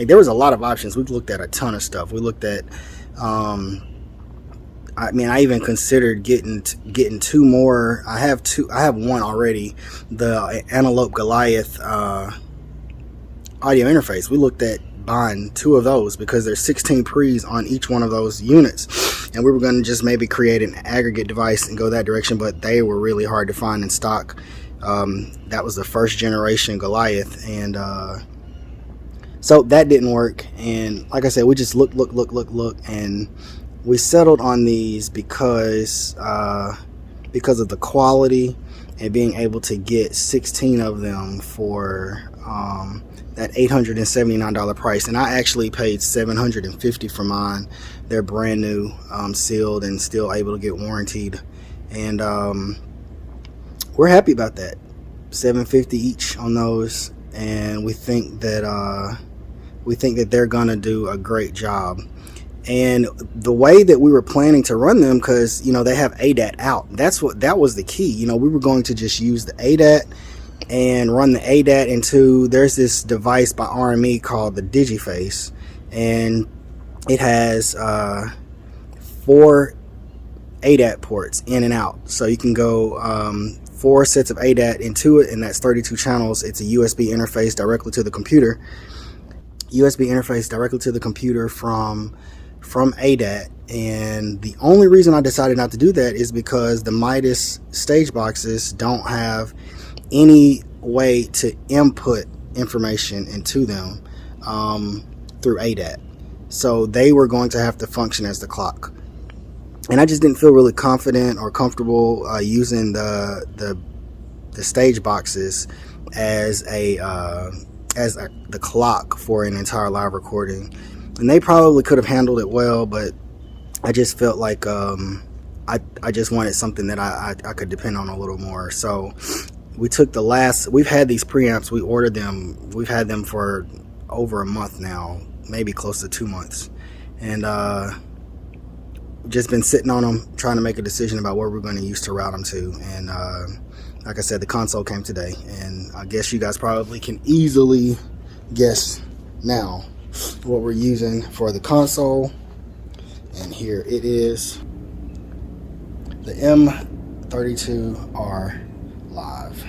there was a lot of options. We looked at a ton of stuff. We looked at, I even considered getting 2 more. I have one already, the Antelope Goliath audio interface. We looked at buying 2 of those because there's 16 pre's on each one of those units, and we were going to just maybe create an aggregate device and go that direction, but they were really hard to find in stock. That was the first generation Goliath, and so that didn't work. And like I said, we just looked, and we settled on these because of the quality and being able to get 16 of them for that $879 price. And I actually paid $750 for mine. They're brand new, sealed, and still able to get warranted, and we're happy about that. $750 each on those, and we think that they're gonna do a great job. And the way that we were planning to run them, because they have ADAT out, that was the key. We were going to just use the ADAT and run the ADAT into, there's this device by RME called the DigiFace, and it has 4 ADAT ports in and out, so you can go 4 sets of ADAT into it, and that's 32 channels. It's a USB interface directly to the computer. From ADAT. And the only reason I decided not to do that is because the Midas stage boxes don't have any way to input information into them through ADAT, so they were going to have to function as the clock. And I just didn't feel really confident or comfortable using the stage boxes as the clock for an entire live recording. And they probably could have handled it well, but I just felt like I just wanted something that I could depend on a little more. So we took we've had these preamps, we ordered them, we've had them for over a month now, maybe close to 2 months, and just been sitting on them, trying to make a decision about where we're going to use to route them to. And like I said, the console came today, and I guess you guys probably can easily guess now what we're using for the console. And here it is, the M32R Live.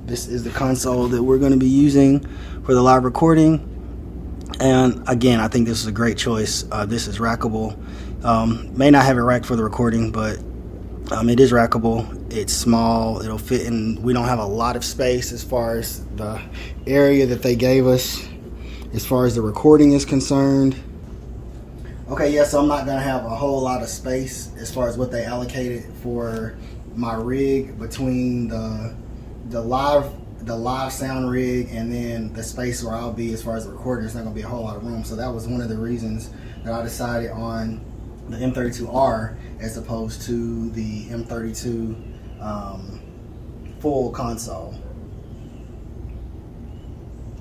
This is the console that we're going to be using for the live recording. And again, I think this is a great choice. This is rackable. May not have it racked for the recording, but it is rackable. It's small, it'll fit in. We don't have a lot of space as far as the area that they gave us as far as the recording is concerned. Okay, yeah, so I'm not gonna have a whole lot of space as far as what they allocated for my rig between the live sound rig and then the space where I'll be as far as the recording. There's not gonna be a whole lot of room, so that was one of the reasons that I decided on the M32R as opposed to the M32 full console.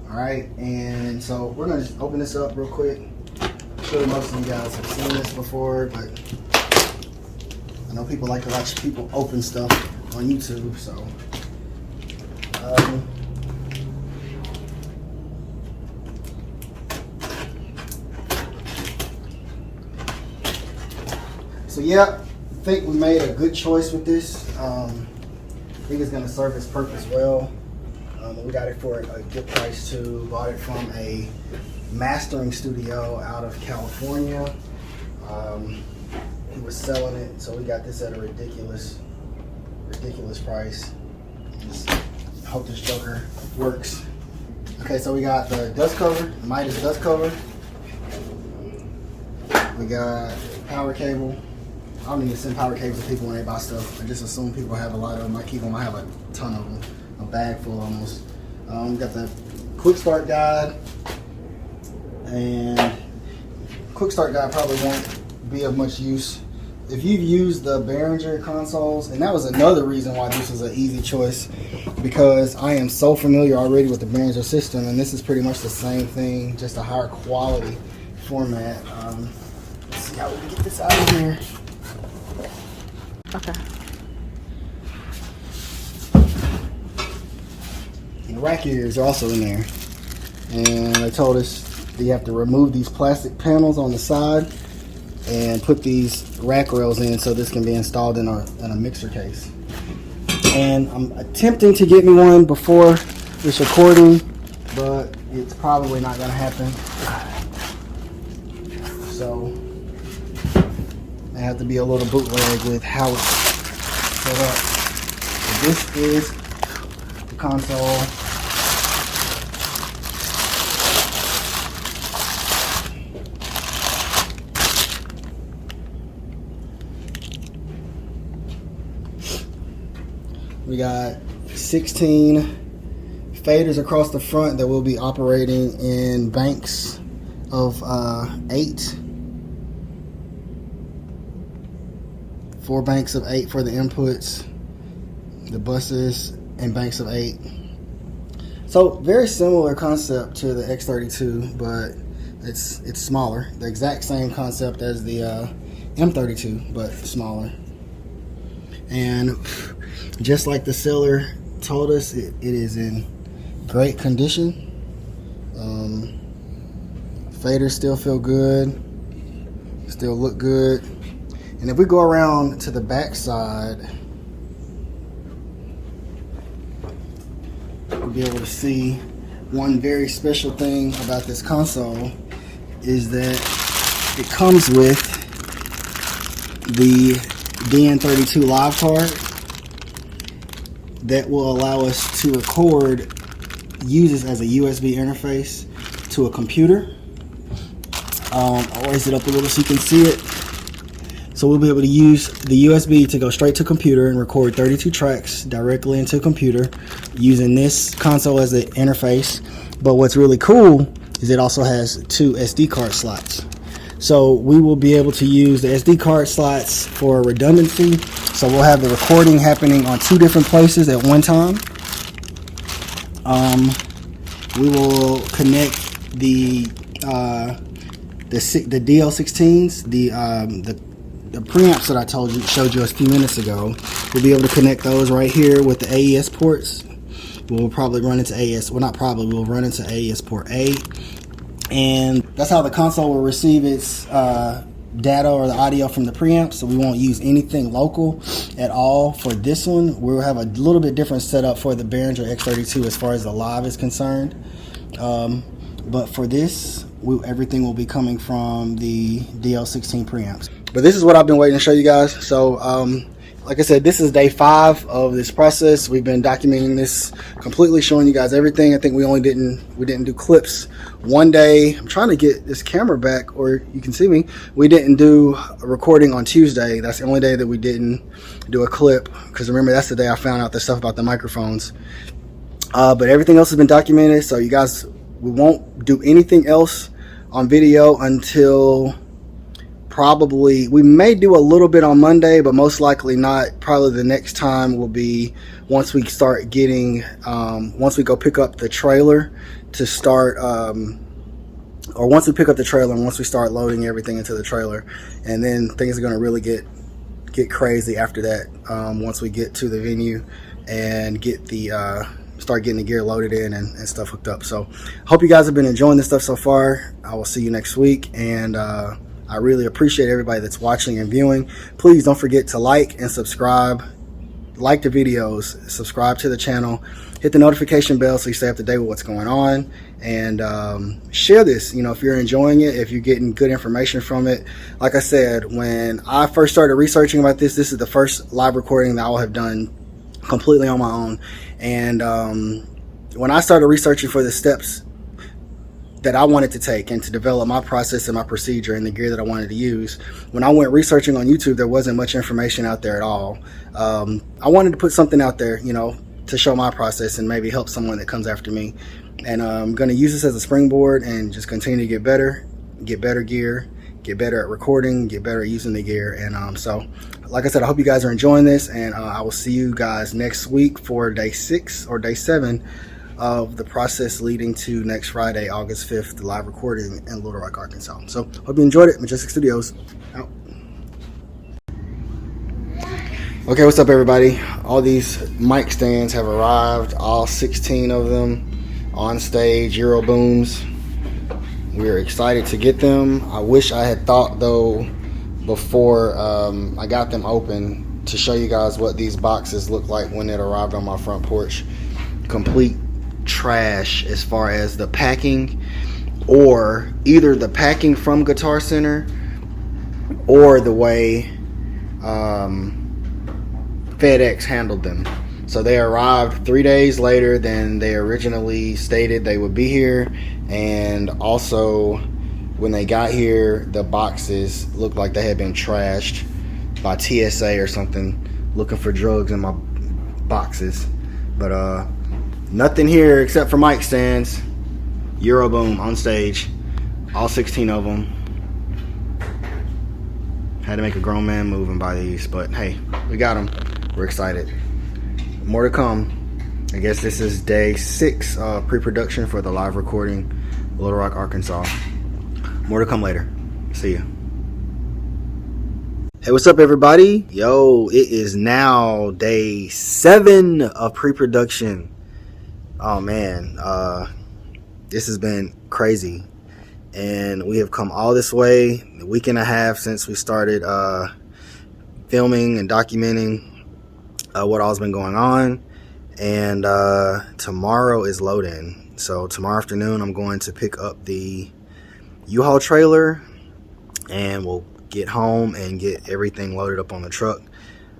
Alright, and so we're gonna just open this up real quick. I'm sure most of you guys have seen this before, but I know people like to watch people open stuff on YouTube, so yeah, I think we made a good choice with this. I think it's going to serve its purpose well. We got it for a good price too. Bought it from a mastering studio out of California. He was selling it, so we got this at a ridiculous price. Just hope this joker works. Okay, so we got the dust cover, Midas dust cover. We got power cable. I don't need to send power cables to people when they buy stuff. I just assume people have a lot of them. I keep them. I have a ton of them, a bag full almost. We got the quick start guide, and quick start guide probably won't be of much use if you've used the Behringer consoles. And that was another reason why this was an easy choice, because I am so familiar already with the Behringer system, and this is pretty much the same thing, just a higher quality format. Let's see how we can get this out of here. Okay. And the rack ears are also in there. And they told us that you have to remove these plastic panels on the side and put these rack rails in so this can be installed in a mixer case. And I'm attempting to get me one before this recording, but it's probably not going to happen. So I have to be a little bootleg with how it's set up. So this is the console. We got 16 faders across the front that will be operating in banks of 8. 4 banks of 8 for the inputs. The buses and banks of 8. So very similar concept to the X32, but it's smaller. The exact same concept as the M32, but smaller. And just like the seller told us, it is in great condition. Faders still feel good, still look good. And if we go around to the back side, we'll be able to see one very special thing about this console is that it comes with the DN32 live card that will allow us to record, use this as a USB interface to a computer. I'll raise it up a little so you can see it. So we'll be able to use the USB to go straight to computer and record 32 tracks directly into a computer using this console as the interface. But what's really cool is it also has 2 SD card slots. So we will be able to use the SD card slots for redundancy. So we'll have the recording happening on 2 different places at one time. We will connect the DL16s, the preamps that I showed you a few minutes ago. We'll be able to connect those right here with the AES ports. We'll probably run into AES, well not probably, we'll run into AES port A. And that's how the console will receive its data or the audio from the preamps. So we won't use anything local at all for this one. We'll have a little bit different setup for the Behringer X32 as far as the live is concerned. But for this, everything will be coming from the DL16 preamps. But this is what I've been waiting to show you guys. So like I said, this is day 5 of this process. We've been documenting this completely, showing you guys everything. I think we didn't do clips one day. I'm trying to get this camera back, or you can see me. We didn't do a recording on Tuesday. That's the only day that we didn't do a clip, because remember, that's the day I found out the stuff about the microphones. But everything else has been documented, so you guys, we won't do anything else on video until probably, we may do a little bit on Monday, but most likely not. Probably the next time will be once we start getting, once we go pick up the trailer to start, or once we pick up the trailer and once we start loading everything into the trailer. And then things are going to really get crazy after that, once we get to the venue and get the, start getting the gear loaded in and stuff hooked up. So hope you guys have been enjoying this stuff so far. I will see you next week, and I really appreciate everybody that's watching and viewing. Please don't forget to like and subscribe. Like the videos, subscribe to the channel, hit the notification bell so you stay up to date with what's going on, and share this, you know, if you're enjoying it, if you're getting good information from it. Like I said, when I first started researching about this is the first live recording that I will have done completely on my own. And when I started researching for the steps that I wanted to take and to develop my process and my procedure and the gear that I wanted to use, when I went researching on YouTube, there wasn't much information out there at all. I wanted to put something out there, you know, to show my process and maybe help someone that comes after me. And I'm going to use this as a springboard and just continue to get better gear, get better at recording, get better at using the gear. And so like I said, I hope you guys are enjoying this, and I will see you guys next week for day 6 or day 7 of the process leading to next Friday, August 5th, the live recording in Little Rock, Arkansas. So hope you enjoyed it. Majestic Studios out. Okay, what's up everybody? All these mic stands have arrived, all 16 of them on stage, Euro booms. We're excited to get them. I wish I had thought though before I got them open to show you guys what these boxes look like when it arrived on my front porch. Complete trash as far as the packing, or either the packing from Guitar Center or the way FedEx handled them. So they arrived 3 days later than they originally stated they would be here, and also when they got here, the boxes looked like they had been trashed by TSA or something, looking for drugs in my boxes. But nothing here except for mic stands. Euroboom on stage, all 16 of them. Had to make a grown man move and buy these, but hey, we got them. We're excited. More to come. I guess this is day 6 of pre-production for the live recording, Little Rock, Arkansas. More to come later. See ya. Hey, what's up, everybody? Yo, it is now day 7 of pre-production. Oh man, this has been crazy, and we have come all this way, a week and a half since we started filming and documenting what all's been going on. And tomorrow is load-in. So tomorrow afternoon I'm going to pick up the U-Haul trailer, and we'll get home and get everything loaded up on the truck.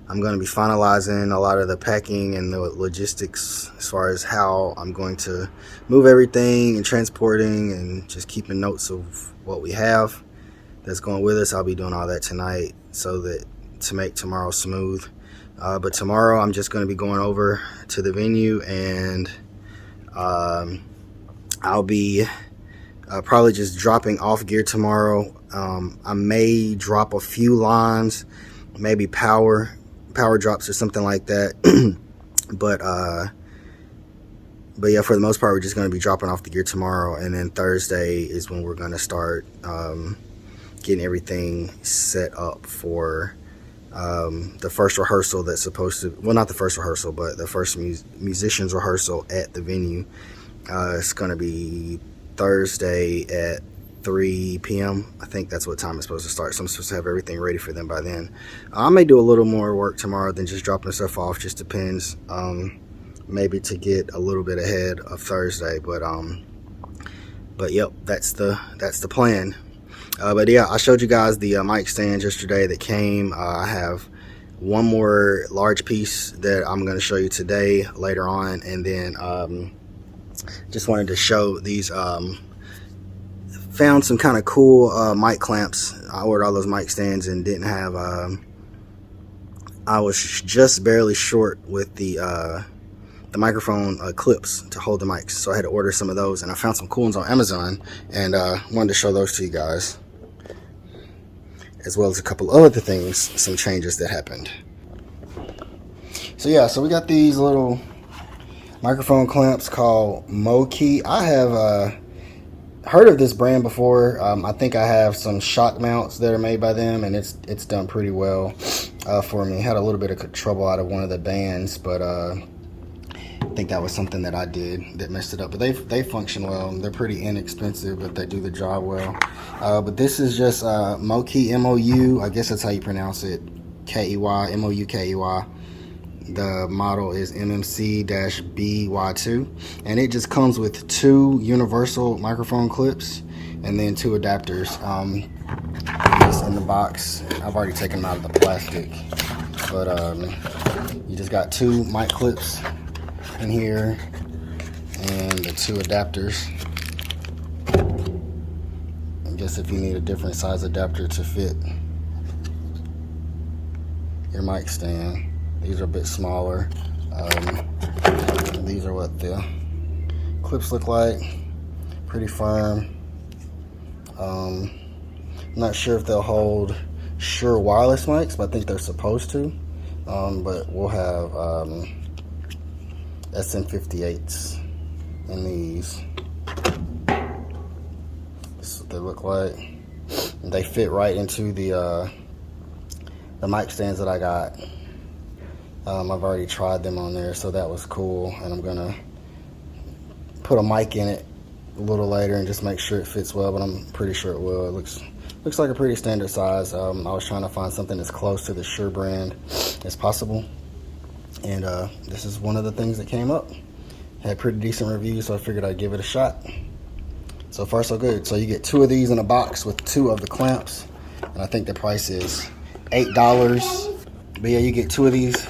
I'm going to be finalizing a lot of the packing and the logistics as far as how I'm going to move everything and transporting and just keeping notes of what we have that's going with us. I'll be doing all that tonight so that to make tomorrow smooth. But tomorrow I'm just going to be going over to the venue, and I'll be probably just dropping off gear tomorrow. I may drop a few lines, maybe power drops or something like that. but yeah, for the most part, we're just going to be dropping off the gear tomorrow, and then Thursday is when we're going to start getting everything set up for the first rehearsal that's supposed to, well, not the first rehearsal, but the first musicians rehearsal at the venue. It's going to be Thursday at 3 p.m. I think that's what time it's supposed to start, so I'm supposed to have everything ready for them by then. I may do a little more work tomorrow than just dropping stuff off, just depends, maybe to get a little bit ahead of Thursday, but yep, that's the plan. But yeah, I showed you guys the mic stands yesterday that came. I have one more large piece that I'm going to show you today later on, and then just wanted to show these. Found some kind of cool mic clamps. I ordered all those mic stands and didn't have. I was just barely short with the microphone clips to hold the mics, so I had to order some of those, and I found some cool ones on Amazon, and wanted to show those to you guys, as well as a couple other things, some changes that happened. So yeah, so we got these little microphone clamps called Moki. I have heard of this brand before. I think I have some shock mounts that are made by them, and it's done pretty well for me. Had a little bit of trouble out of one of the bands, but I think that was something that I did that messed it up. But they function well. They're pretty inexpensive, but they do the job well. But this is just Moki, M-O-U. I guess that's how you pronounce it. K-E-Y, M-O-U-K-E-Y. The model is MMC-BY2, and it just comes with 2 universal microphone clips and then 2 adapters. Just in the box. I've already taken them out of the plastic, but you just got 2 mic clips in here and the 2 adapters. I guess if you need a different size adapter to fit your mic stand. These are a bit smaller. These are what the clips look like. Pretty firm. I'm not sure if they'll hold Shure wireless mics, but I think they're supposed to. But we'll have SM58s in these. This is what they look like. And they fit right into the mic stands that I got. I've already tried them on there, so that was cool, and I'm gonna put a mic in it a little later and just make sure it fits well, but I'm pretty sure it will. It looks like a pretty standard size. I was trying to find something as close to the Shure brand as possible, and this is one of the things that came up. Had pretty decent reviews, so I figured I'd give it a shot. So far so good. So you get 2 of these in a box with 2 of the clamps, and I think the price is $8. But yeah, you get 2 of these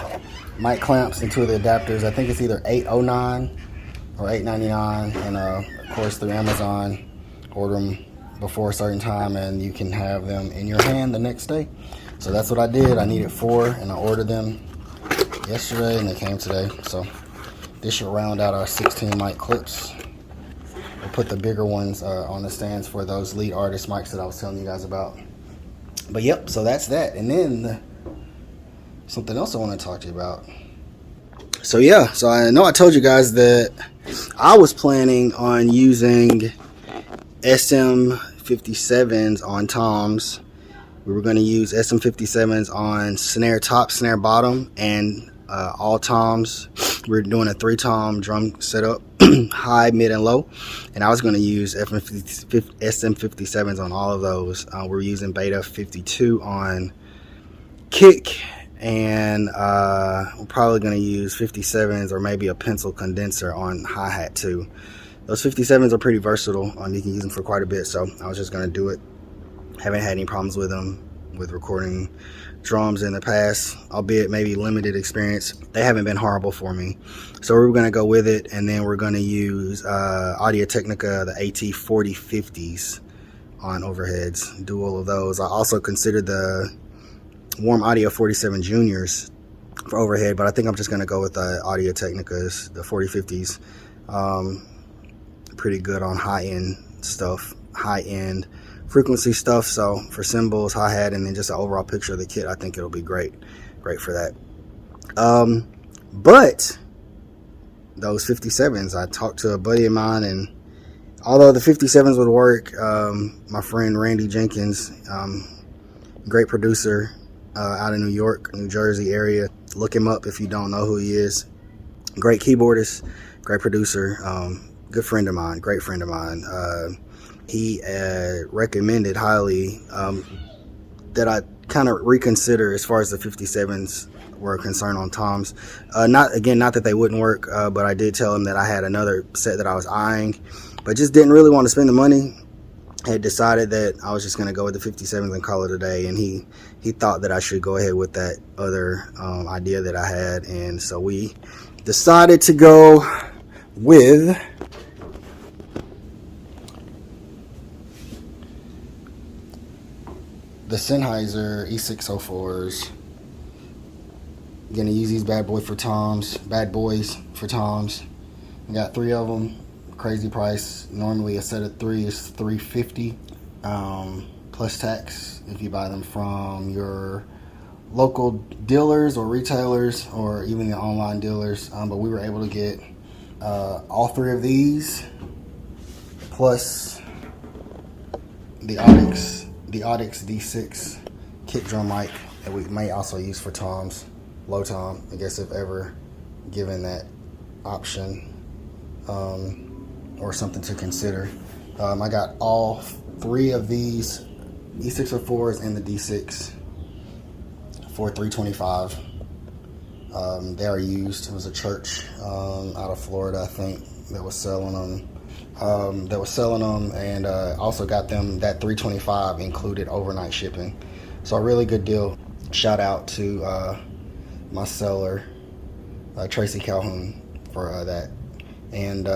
mic clamps and 2 of the adapters. I think it's either $8.09 or $8.99, and of course through Amazon, order them before a certain time and you can have them in your hand the next day. So that's what I did. I needed 4 and I ordered them yesterday and they came today. So this should round out our 16 mic clips. We'll put the bigger ones on the stands for those lead artist mics that I was telling you guys about. But yep, so that's that. And then something else I want to talk to you about. So yeah, so I know I told you guys that I was planning on using SM57s on toms. We were going to use SM57s on snare top, snare bottom, and all toms. We're doing a 3-tom drum setup, high, mid, and low. And I was going to use SM57s on all of those. We're using beta 52 on kick, and we're probably going to use 57s or maybe a pencil condenser on hi-hat too. Those 57s are pretty versatile. You can use them for quite a bit, so I was just going to do it. Haven't had any problems with them with recording drums in the past, albeit maybe limited experience. They haven't been horrible for me, so we're going to go with it. And then we're going to use Audio Technica, the AT4050s on overheads, dual of those. I also considered the Warm Audio 47 Juniors for overhead, but I think I'm just going to go with the Audio Technicas, the 4050s. Pretty good on high-end stuff, high-end frequency stuff. So for cymbals, hi-hat, and then just an overall picture of the kit, I think it'll be great for that. But those 57s, I talked to a buddy of mine, and although the 57s would work, my friend Randy Jenkins, great producer out in New York, New Jersey area. Look him up if you don't know who he is. Great keyboardist, great producer, good friend of mine, great friend of mine. He recommended highly that I kind of reconsider as far as the 57s were concerned on toms. Not that they wouldn't work, but I did tell him that I had another set that I was eyeing, but just didn't really want to spend the money. I had decided that I was just going to go with the 57s and call it a day, and he thought that I should go ahead with that other idea that I had, and so we decided to go with the Sennheiser E604s. Gonna use these bad boys for toms. We got 3 of them. Crazy price. Normally a set of 3 is $350 plus tax if you buy them from your local dealers or retailers or even the online dealers. But we were able to get all 3 of these plus the Audix D6 kick drum mic that we may also use for toms, low tom, I guess, if ever given that option, or something to consider. I got all 3 of these E604s and the D6 for $325. They are used. It was a church out of Florida, I think, that was selling them. And also got them that $325 included overnight shipping. So a really good deal. Shout out to my seller, Tracy Calhoun, for that. And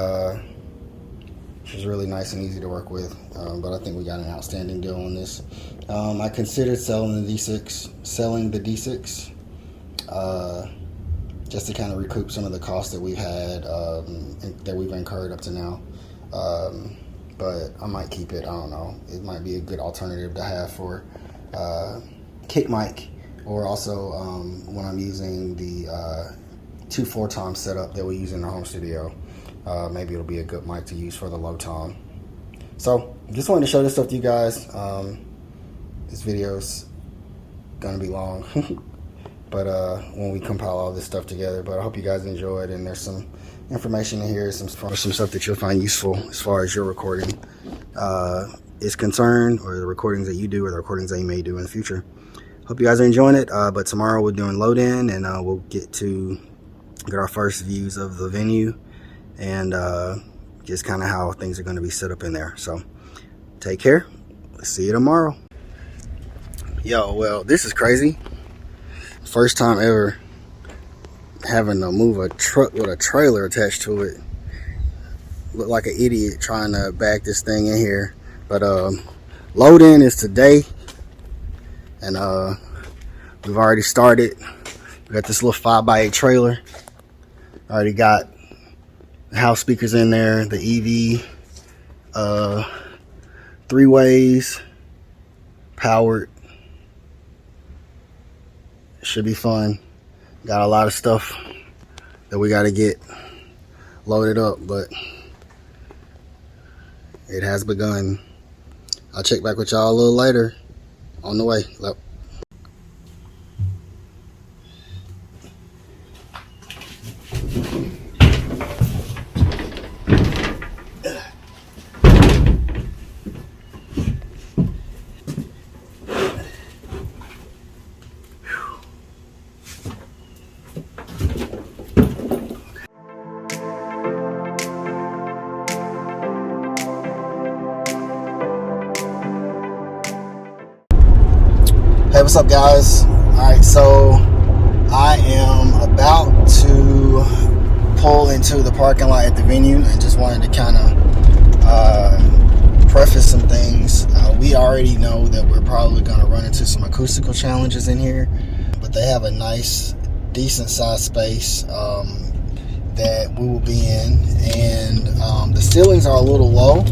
she's really nice and easy to work with. But I think we got an outstanding deal on this. I considered selling the D6, just to kind of recoup some of the costs that we've had, that we've incurred up to now. But I might keep it. I don't know. It might be a good alternative to have for kick mic, or also when I'm using the 2 4-tom setup that we use in the home studio. Maybe it'll be a good mic to use for the low tom. So just wanted to show this stuff to you guys. This video's gonna be long, but when we compile all this stuff together. But I hope you guys enjoyed, and there's some information in here, some stuff that you'll find useful as far as your recording is concerned, or the recordings that you do, or the recordings that you may do in the future. Hope you guys are enjoying it. But tomorrow we're doing load in, and we'll get our first views of the venue, and just kind of how things are going to be set up in there. So take care. See you tomorrow. Yo, well, this is crazy. First time ever having to move a truck with a trailer attached to it. Look like an idiot trying to back this thing in here. But load in is today, and we've already started. We got this little 5x8 trailer. Already got the house speakers in there, the EV 3 ways, powered. Should be fun. Got a lot of stuff that we got to get loaded up, but it has begun. I'll check back with y'all a little later on the way. Hey, what's up, guys? Alright, so I am about to pull into the parking lot at the venue and just wanted to kind of preface some things. We already know that we're probably going to run into some acoustical challenges in here, but they have a nice, decent sized space that we will be in, and the ceilings are a little low,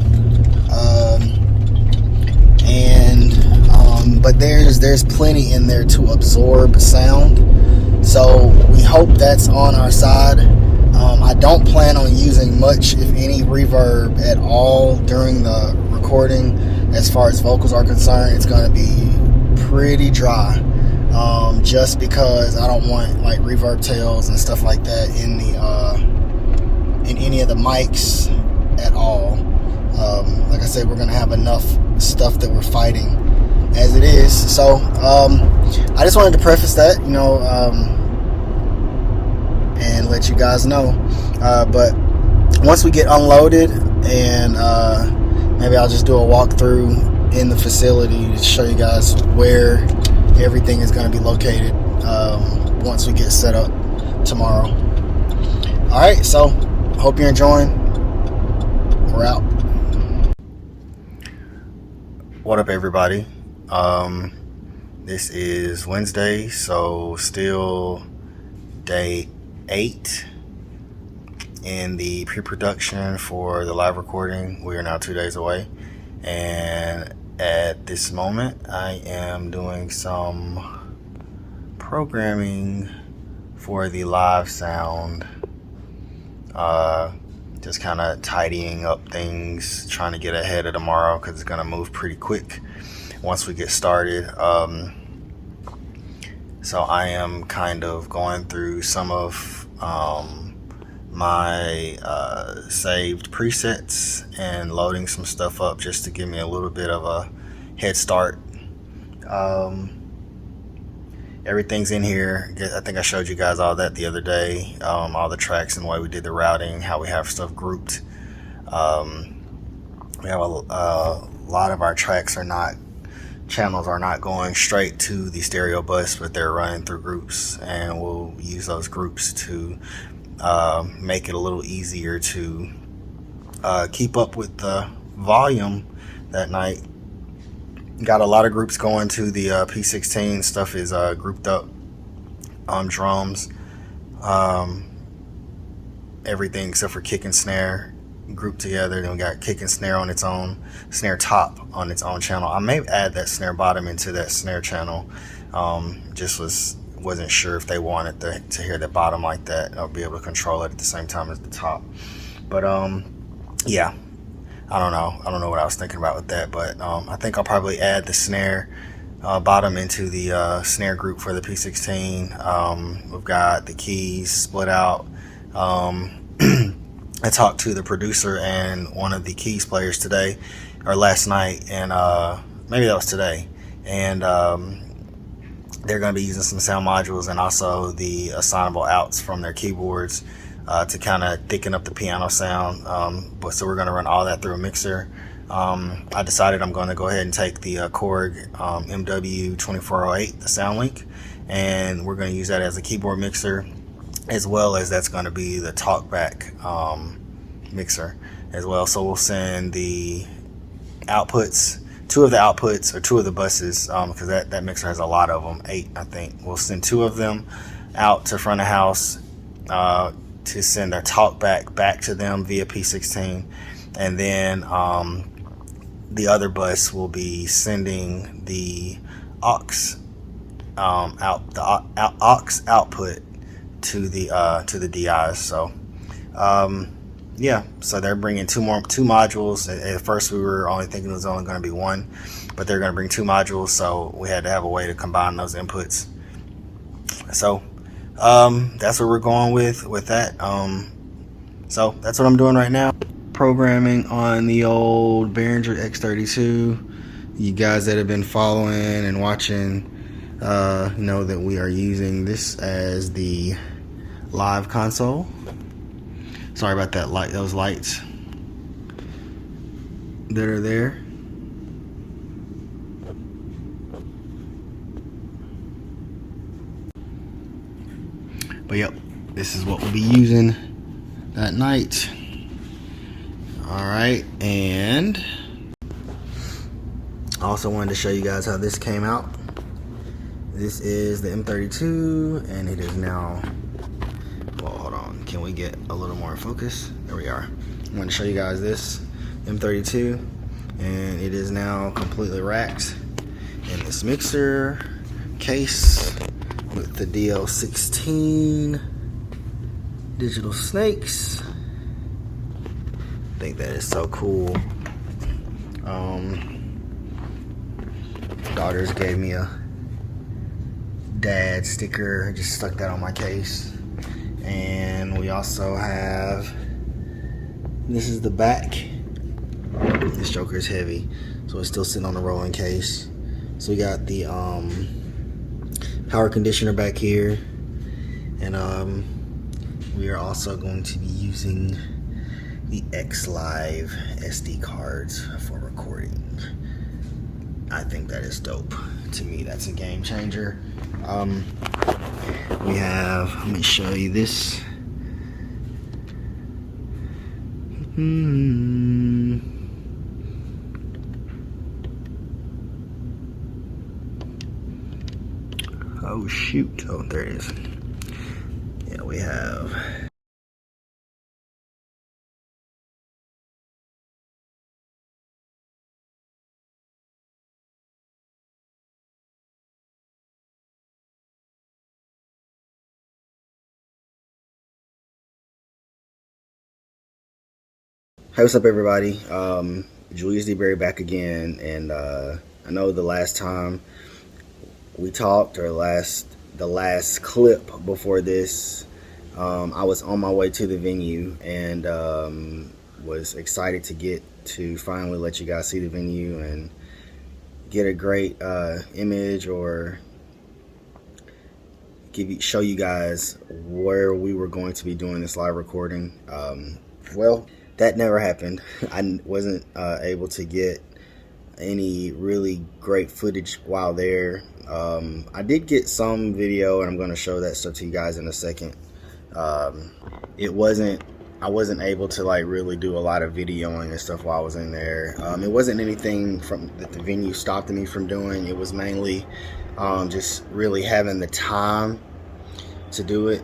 but there's plenty in there to absorb sound, so we hope that's on our side. I don't plan on using much, if any, reverb at all during the recording. As far as vocals are concerned, it's going to be pretty dry, just because I don't want like reverb tails and stuff like that in any of the mics at all. Like I said, we're going to have enough stuff that we're fighting as it is. So I just wanted to preface that, and let you guys know. But once we get unloaded, and maybe I'll just do a walkthrough in the facility to show you guys where everything is going to be located once we get set up tomorrow. Alright, so hope you're enjoying. We're out. What up, everybody? This is Wednesday, so still day 8 in the pre-production for the live recording. We are now 2 days away, and at this moment I am doing some programming for the live sound, just kind of tidying up things, trying to get ahead of tomorrow because it's going to move pretty quick once we get started. So I am kind of going through some of my saved presets and loading some stuff up just to give me a little bit of a head start. Everything's in here. I think I showed you guys all that the other day, all the tracks and the way we did the routing, how we have stuff grouped. We have a lot of our tracks channels are not going straight to the stereo bus, but they're running through groups, and we'll use those groups to make it a little easier to keep up with the volume that night. Got a lot of groups going to the P16. Stuff is grouped up on drums, everything except for kick and snare grouped together. Then we got kick and snare on its own, snare top on its own channel. I may add that snare bottom into that snare channel. Just wasn't sure if they wanted to hear the bottom like that. I'll be able to control it at the same time as the top. But yeah, I don't know what I was thinking about with that, but I think I'll probably add the snare bottom into the snare group for the P16. We've got the keys split out. I talked to the producer and one of the keys players today, or last night, and maybe that was today, and they're going to be using some sound modules and also the assignable outs from their keyboards to kind of thicken up the piano sound. So we're going to run all that through a mixer. I decided I'm going to go ahead and take the Korg MW2408, the sound link, and we're going to use that as a keyboard mixer, as well as that's going to be the talkback mixer as well. So we'll send the outputs, two of the buses, because that mixer has a lot of them, 8 I think. We'll send 2 of them out to front of house to send their talkback back to them via P16, and then the other bus will be sending the aux output to the DIs. So yeah, so they're bringing two modules. At first we were only thinking it was only going to be one, but they're going to bring 2 modules, so we had to have a way to combine those inputs. So that's what we're going with that. So that's what I'm doing right now, programming on the old Behringer X32. You guys that have been following and watching know that we are using this as the live console. Sorry about that light, those lights that are there. But yep, this is what we'll be using that night. All right, and I also wanted to show you guys how this came out. This is the M32, and it is now, well, hold on, can we get a little more focus? There we are. I'm going to show you guys this M32, and it is now completely racked in this mixer case with the DL16 digital snakes. I think that is so cool. Daughters gave me a dad sticker. I just stuck that on my case. And we also have, this is the back. This joker is heavy, so it's still sitting on the rolling case. So we got the power conditioner back here, and we are also going to be using the X-Live SD cards for recording. I think that is dope. To me, that's a game changer. We have, let me show you this. Oh shoot, oh there it is. Yeah, we have Hey, what's up everybody? Julius D. Berry back again, and I know the last time we talked, or the last clip before this, I was on my way to the venue and was excited to get to finally let you guys see the venue and get a great image, or show you guys where we were going to be doing this live recording. Well, that never happened. I wasn't able to get any really great footage while there. I did get some video, and I'm going to show that stuff to you guys in a second. I wasn't able to like really do a lot of videoing and stuff while I was in there. It wasn't anything that the venue stopped me from doing. It was mainly just really having the time to do it.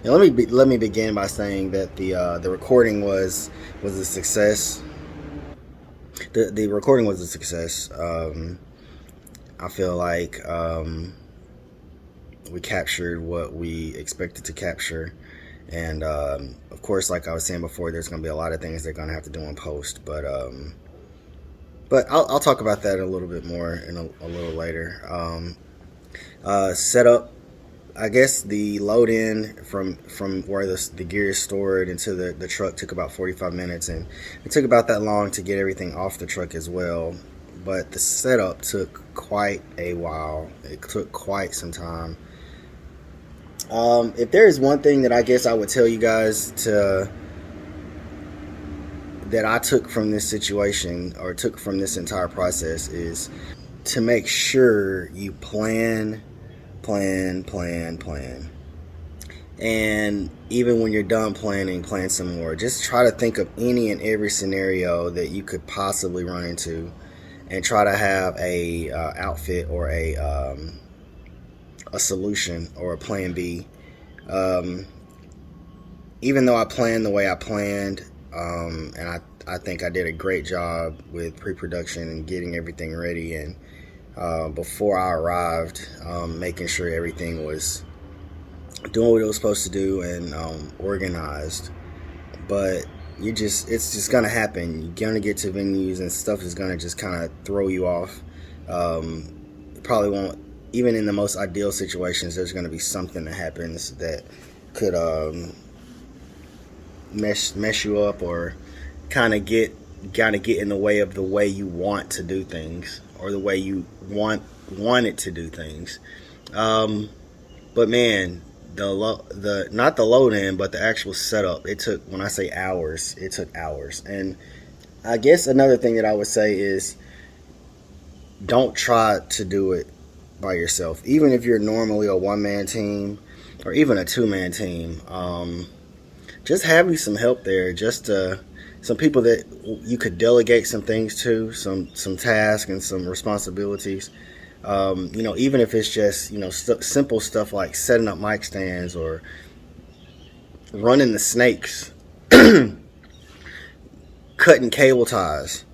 And let me begin by saying that the recording was a success. The recording was a success. I feel like we captured what we expected to capture, and of course, like I was saying before, there's going to be a lot of things they're going to have to do in post, but I'll talk about that a little bit more in a little later. Setup. I guess the load in from where the gear is stored into the truck took about 45 minutes, and it took about that long to get everything off the truck as well. But the setup took quite a while. It took quite some time. If there is one thing that I guess I would tell you guys that I took from this situation, or took from this entire process, is to make sure you plan. And even when you're done planning, plan some more. Just try to think of any and every scenario that you could possibly run into, and try to have a outfit or a solution or a plan B. Even though I planned the way I planned, and I think I did a great job with pre-production and getting everything ready, and before I arrived, making sure everything was doing what it was supposed to do, and organized. But it's just gonna happen. You're gonna get to venues and stuff is gonna just kind of throw you off. Probably won't. Even in the most ideal situations, there's gonna be something that happens that could mess you up, or kind of get in the way of the way you want to do things, or the way you wanted to do things. But man, the not the load in, but the actual setup. It took, when I say hours, it took hours. And I guess another thing that I would say is, don't try to do it by yourself. Even if you're normally a one-man team or even a two-man team, just having some help there, just some people that you could delegate some things to, some tasks and some responsibilities. Even if it's just, simple stuff like setting up mic stands or running the snakes, cutting cable ties.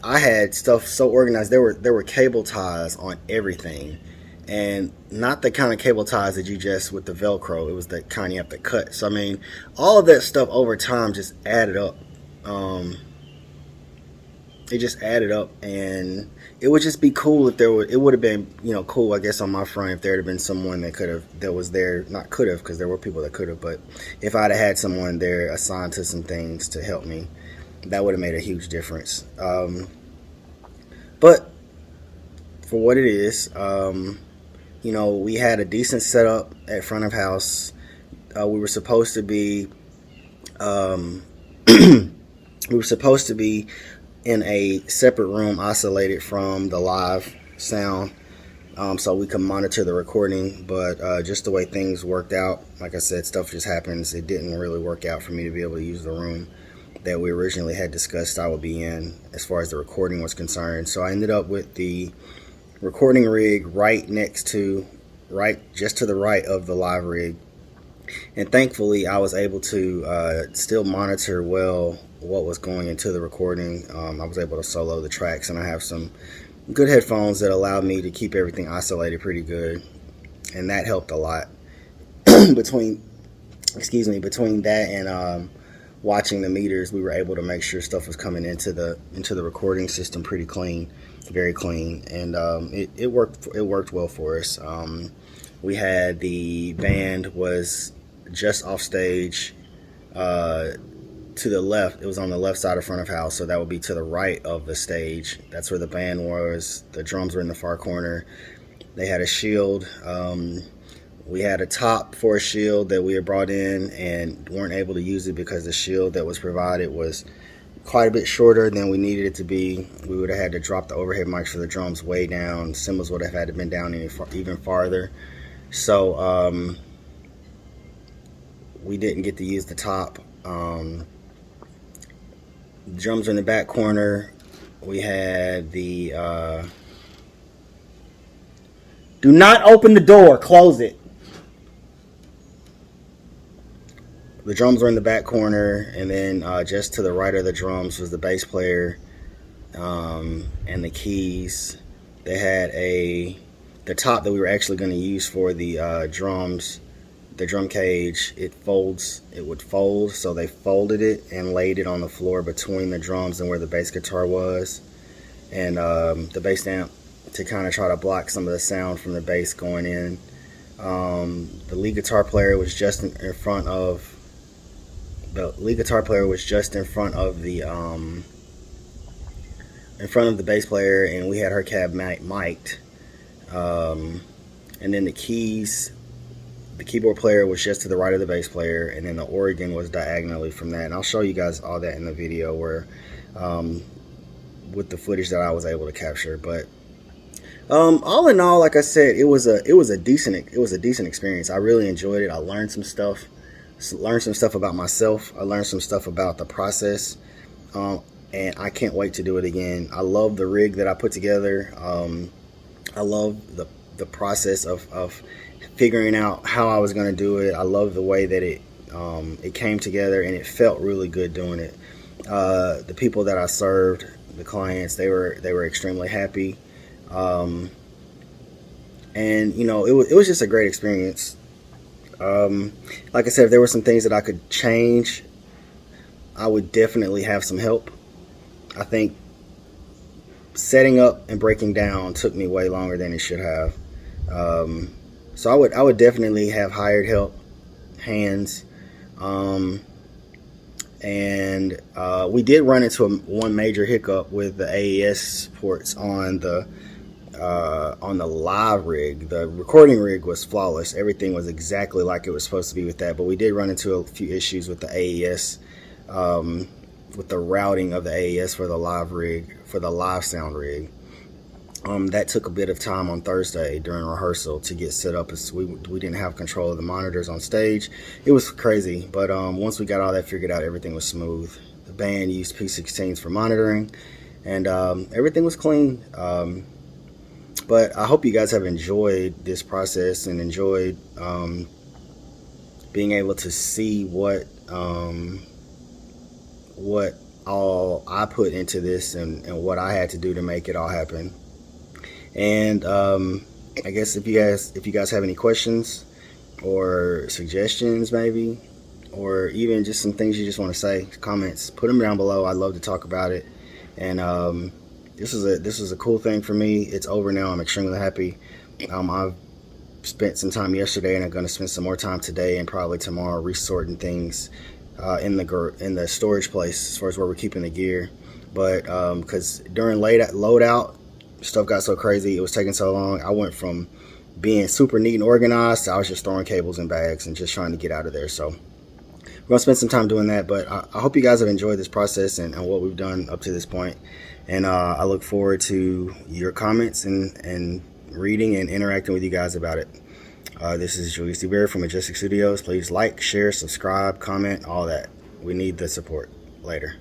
I had stuff so organized. There were cable ties on everything, and not the kind of cable ties that you just with the Velcro. It was the kind you have to cut. So I mean, all of that stuff over time just added up. It just added up, and it would just be cool if it would have been, cool, I guess, on my front, if there had been someone that was there, not could have, because there were people that could have, but if I'd have had someone there assigned to some things to help me, that would have made a huge difference. But for what it is, we had a decent setup at front of house. We were supposed to be, in a separate room, isolated from the live sound, so we can monitor the recording. But just the way things worked out, like I said, stuff just happens. It didn't really work out for me to be able to use the room that we originally had discussed I would be in as far as the recording was concerned. So I ended up with the recording rig just to the right of the live rig. And thankfully, I was able to still monitor well what was going into the recording. I was able to solo the tracks, and I have some good headphones that allowed me to keep everything isolated pretty good, and that helped a lot. between that and watching the meters, we were able to make sure stuff was coming into the recording system pretty clean, very clean, and it worked well for us. We had the band was just off stage to the left. It was on the left side of front of house, so that would be to the right of the stage. That's where the band was. The drums were in the far corner. They had a shield. We had a top for a shield that we had brought in and weren't able to use it because the shield that was provided was quite a bit shorter than we needed it to be. We would have had to drop the overhead mics for the drums way down. Cymbals would have had to been down even farther. So we didn't get to use the top. Drums are in the back corner. We had the do not open the door, close it. The drums were in the back corner, and then just to the right of the drums was the bass player and the keys. They had the top that we were actually going to use for the drums, the drum cage. It would fold, so they folded it and laid it on the floor between the drums and where the bass guitar was, and the bass amp to kind of try to block some of the sound from the bass going in. The lead guitar player was just in front of the bass player, and we had her cab mic'd. And then the keys, the keyboard player was just to the right of the bass player, and then the organ was diagonally from that. And I'll show you guys all that in the video where with the footage that I was able to capture. But all in all, like I said, it was a decent experience. I really enjoyed it. I learned some stuff about myself. I learned some stuff about the process, and I can't wait to do it again. I love the rig that I put together. I love the process of figuring out how I was going to do it. I love the way that it came together, and it felt really good doing it. The people that I served, the clients, they were extremely happy. and you know, it was just a great experience. Like I said, if there were some things that I could change, I would definitely have some help. I think setting up and breaking down took me way longer than it should have. So I would definitely have hired help, hands. And we did run into one major hiccup with the AES ports on the live rig. The recording rig was flawless. Everything was exactly like it was supposed to be with that, but we did run into a few issues with the AES, with the routing of the AES for the live rig, for the live sound rig. That took a bit of time on Thursday during rehearsal to get set up, as we didn't have control of the monitors on stage. It was crazy, but once we got all that figured out, everything was smooth. The band used P16s for monitoring, and everything was clean. But I hope you guys have enjoyed this process and enjoyed being able to see what all I put into this and what I had to do to make it all happen. And I guess if you guys have any questions or suggestions, maybe, or even just some things you just want to say, comments, put them down below. I'd love to talk about it. And this is a cool thing for me. It's over now. I'm extremely happy. I've spent some time yesterday, and I'm going to spend some more time today and probably tomorrow resorting things in the storage place as far as where we're keeping the gear. But because during loadout, stuff got so crazy, it was taking so long. I went from being super neat and organized to I was just throwing cables in bags and just trying to get out of there. So we're gonna spend some time doing that, but I hope you guys have enjoyed this process and what we've done up to this point. And I look forward to your comments and reading and interacting with you guys about it. This is Julius DeBerry from Majestic Studios. Please like, share, subscribe, comment, all that. We need the support. Later.